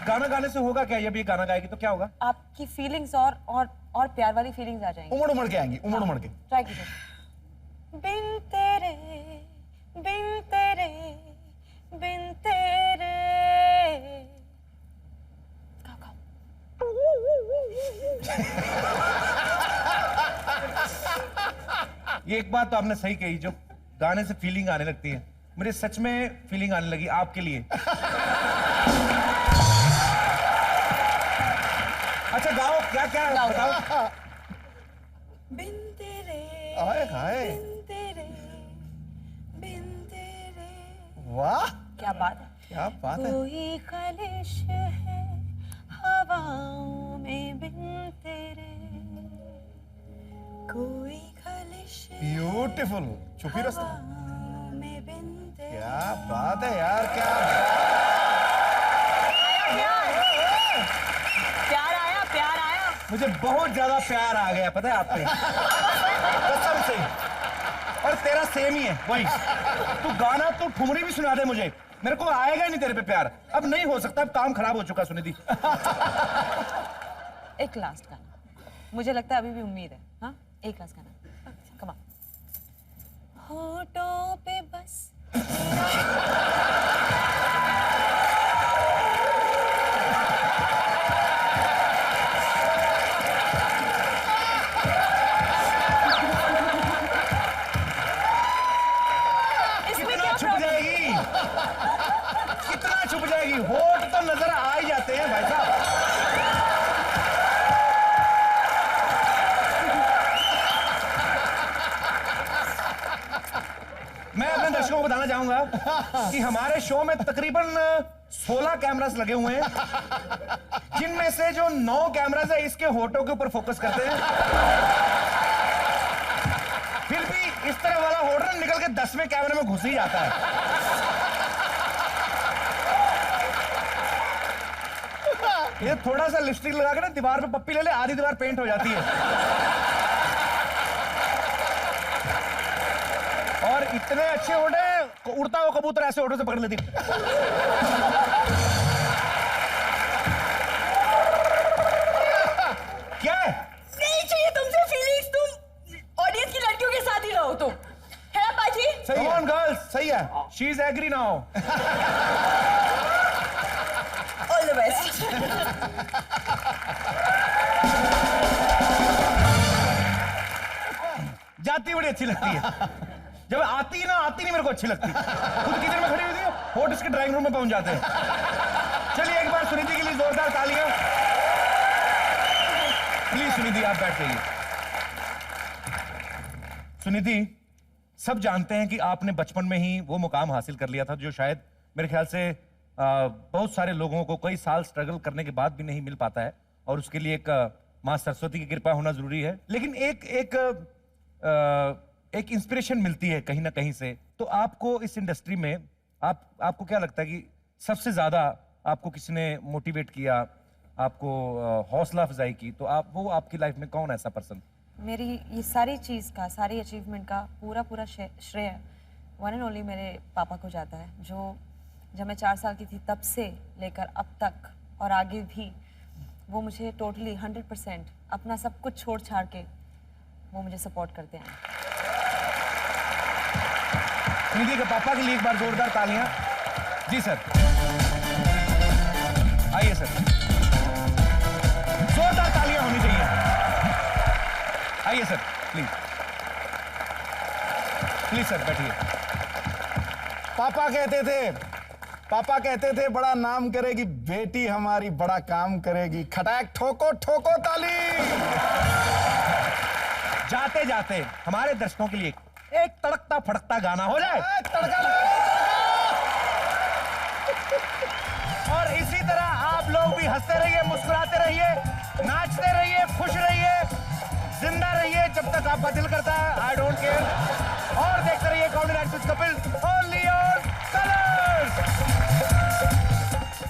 गाना गाने से होगा क्या? जब ये गाना गाएगी तो क्या होगा? आपकी फीलिंग्स और प्यार वाली फीलिंग्स आ जाएंगी। उमड़ के आएंगी, उमड़ के। ट्राई कीजिए। बिन तेरे ये एक बात तो आपने सही कही, जो गाने से फीलिंग आने लगती है। मुझे सच में फीलिंग आने लगी आपके लिए। अच्छा गाओ, क्या बताओ। बिन तेरे बिन तेरे। वाह, क्या बात है, क्या बात है। कोई खलिश है हवाओं में बिन तेरे, कोई खलिश ब्यूटीफुल। छुपी रास्ता में बिन तेरे। क्या बात है यार, क्या प्यार आया। मुझे बहुत ज्यादा प्यार आ गया, पता है आप पे, कसम से। और तेरा सेम ही है वही। तू गाना, तू ठुमरी भी सुना दे मुझे, मेरे को आएगा ही नहीं तेरे पे प्यार। अब नहीं हो सकता, अब काम खराब हो चुका सुनिधि। एक लास्ट गाना, मुझे लगता है अभी भी उम्मीद है। हाँ, एक लास्ट गाना, कम ऑन। होठों पे बस कितना छुप जाएगी, होठ तो नजर आ ही जाते हैं भाई साहब। मैं अपने दर्शकों को बताना चाहूंगा कि हमारे शो में तकरीबन 16 कैमरास लगे हुए हैं, जिनमें से जो 9 कैमरास है इसके होठों के ऊपर फोकस करते हैं। फिर भी इस तरह वाला होठ ना निकल के 10वें कैमरे में घुस ही जाता है। ये थोड़ा सा लिपस्टिक लगा के ना दीवार पे पप्पी ले ले, आधी दीवार पेंट हो जाती है। और इतने अच्छे होठे, उड़ता हुआ कबूतर ऐसे होठों से पकड़ लेती। क्या है? नहीं चाहिए तुमसे फीलिंग्स, तुम ऑडियंस की लड़कियों के साथ ही रहो तुम, है ना बाजी? सही है गर्ल्स, सही है। She is agree now. All the best. जाती बड़ी अच्छी लगती है, जब आती नहीं मेरे को अच्छी लगती। खुद किचन में खड़ी हुई थी, होठ इसके ड्राइंग रूम में पहुंच जाते हैं। चलिए एक बार सुनिधि के लिए जोरदार तालियां। प्लीज सुनिधि आप बैठ जाइए। सुनिधि, सब जानते हैं कि आपने बचपन में ही वो मुकाम हासिल कर लिया था जो शायद मेरे ख्याल से बहुत सारे लोगों को कई साल स्ट्रगल करने के बाद भी नहीं मिल पाता है, और उसके लिए एक माँ सरस्वती की कृपा होना जरूरी है। लेकिन एक इंस्पिरेशन मिलती है कहीं ना कहीं से। तो आपको इस इंडस्ट्री में आपको क्या लगता है कि सबसे ज्यादा आपको किसने मोटिवेट किया, आपको हौसला अफजाई की? तो वो आपकी लाइफ में कौन ऐसा पर्सन? मेरी ये सारी चीज़ का, सारी अचीवमेंट का पूरा श्रेय वन एंड ओनली मेरे पापा को जाता है, जो जब मैं 4 साल की थी तब से लेकर अब तक और आगे भी वो मुझे टोटली 100% अपना सब कुछ छोड़ छाड़ के वो मुझे सपोर्ट करते हैं। निधि के पापा के लिए एक बार जोरदार तालियां। जी सर, आइए सर, जोरदार तालियां होनी चाहिए। आइए सर, प्लीज सर बैठिए। पापा कहते थे पापा कहते थे बड़ा नाम करेगी बेटी हमारी, बड़ा काम करेगी। खटाक ठोको ठोको ताली। जाते जाते हमारे दर्शकों के लिए एक तड़कता फड़कता गाना हो जाए। और इसी तरह आप लोग भी हंसते रहिए, मुस्कुराते रहिए, नाचते रहिए, खुश रहिए, जिंदा रहिए जब तक आपका दिल करता है। I don't care. और देखते रहिए comedy night with Kapil, only on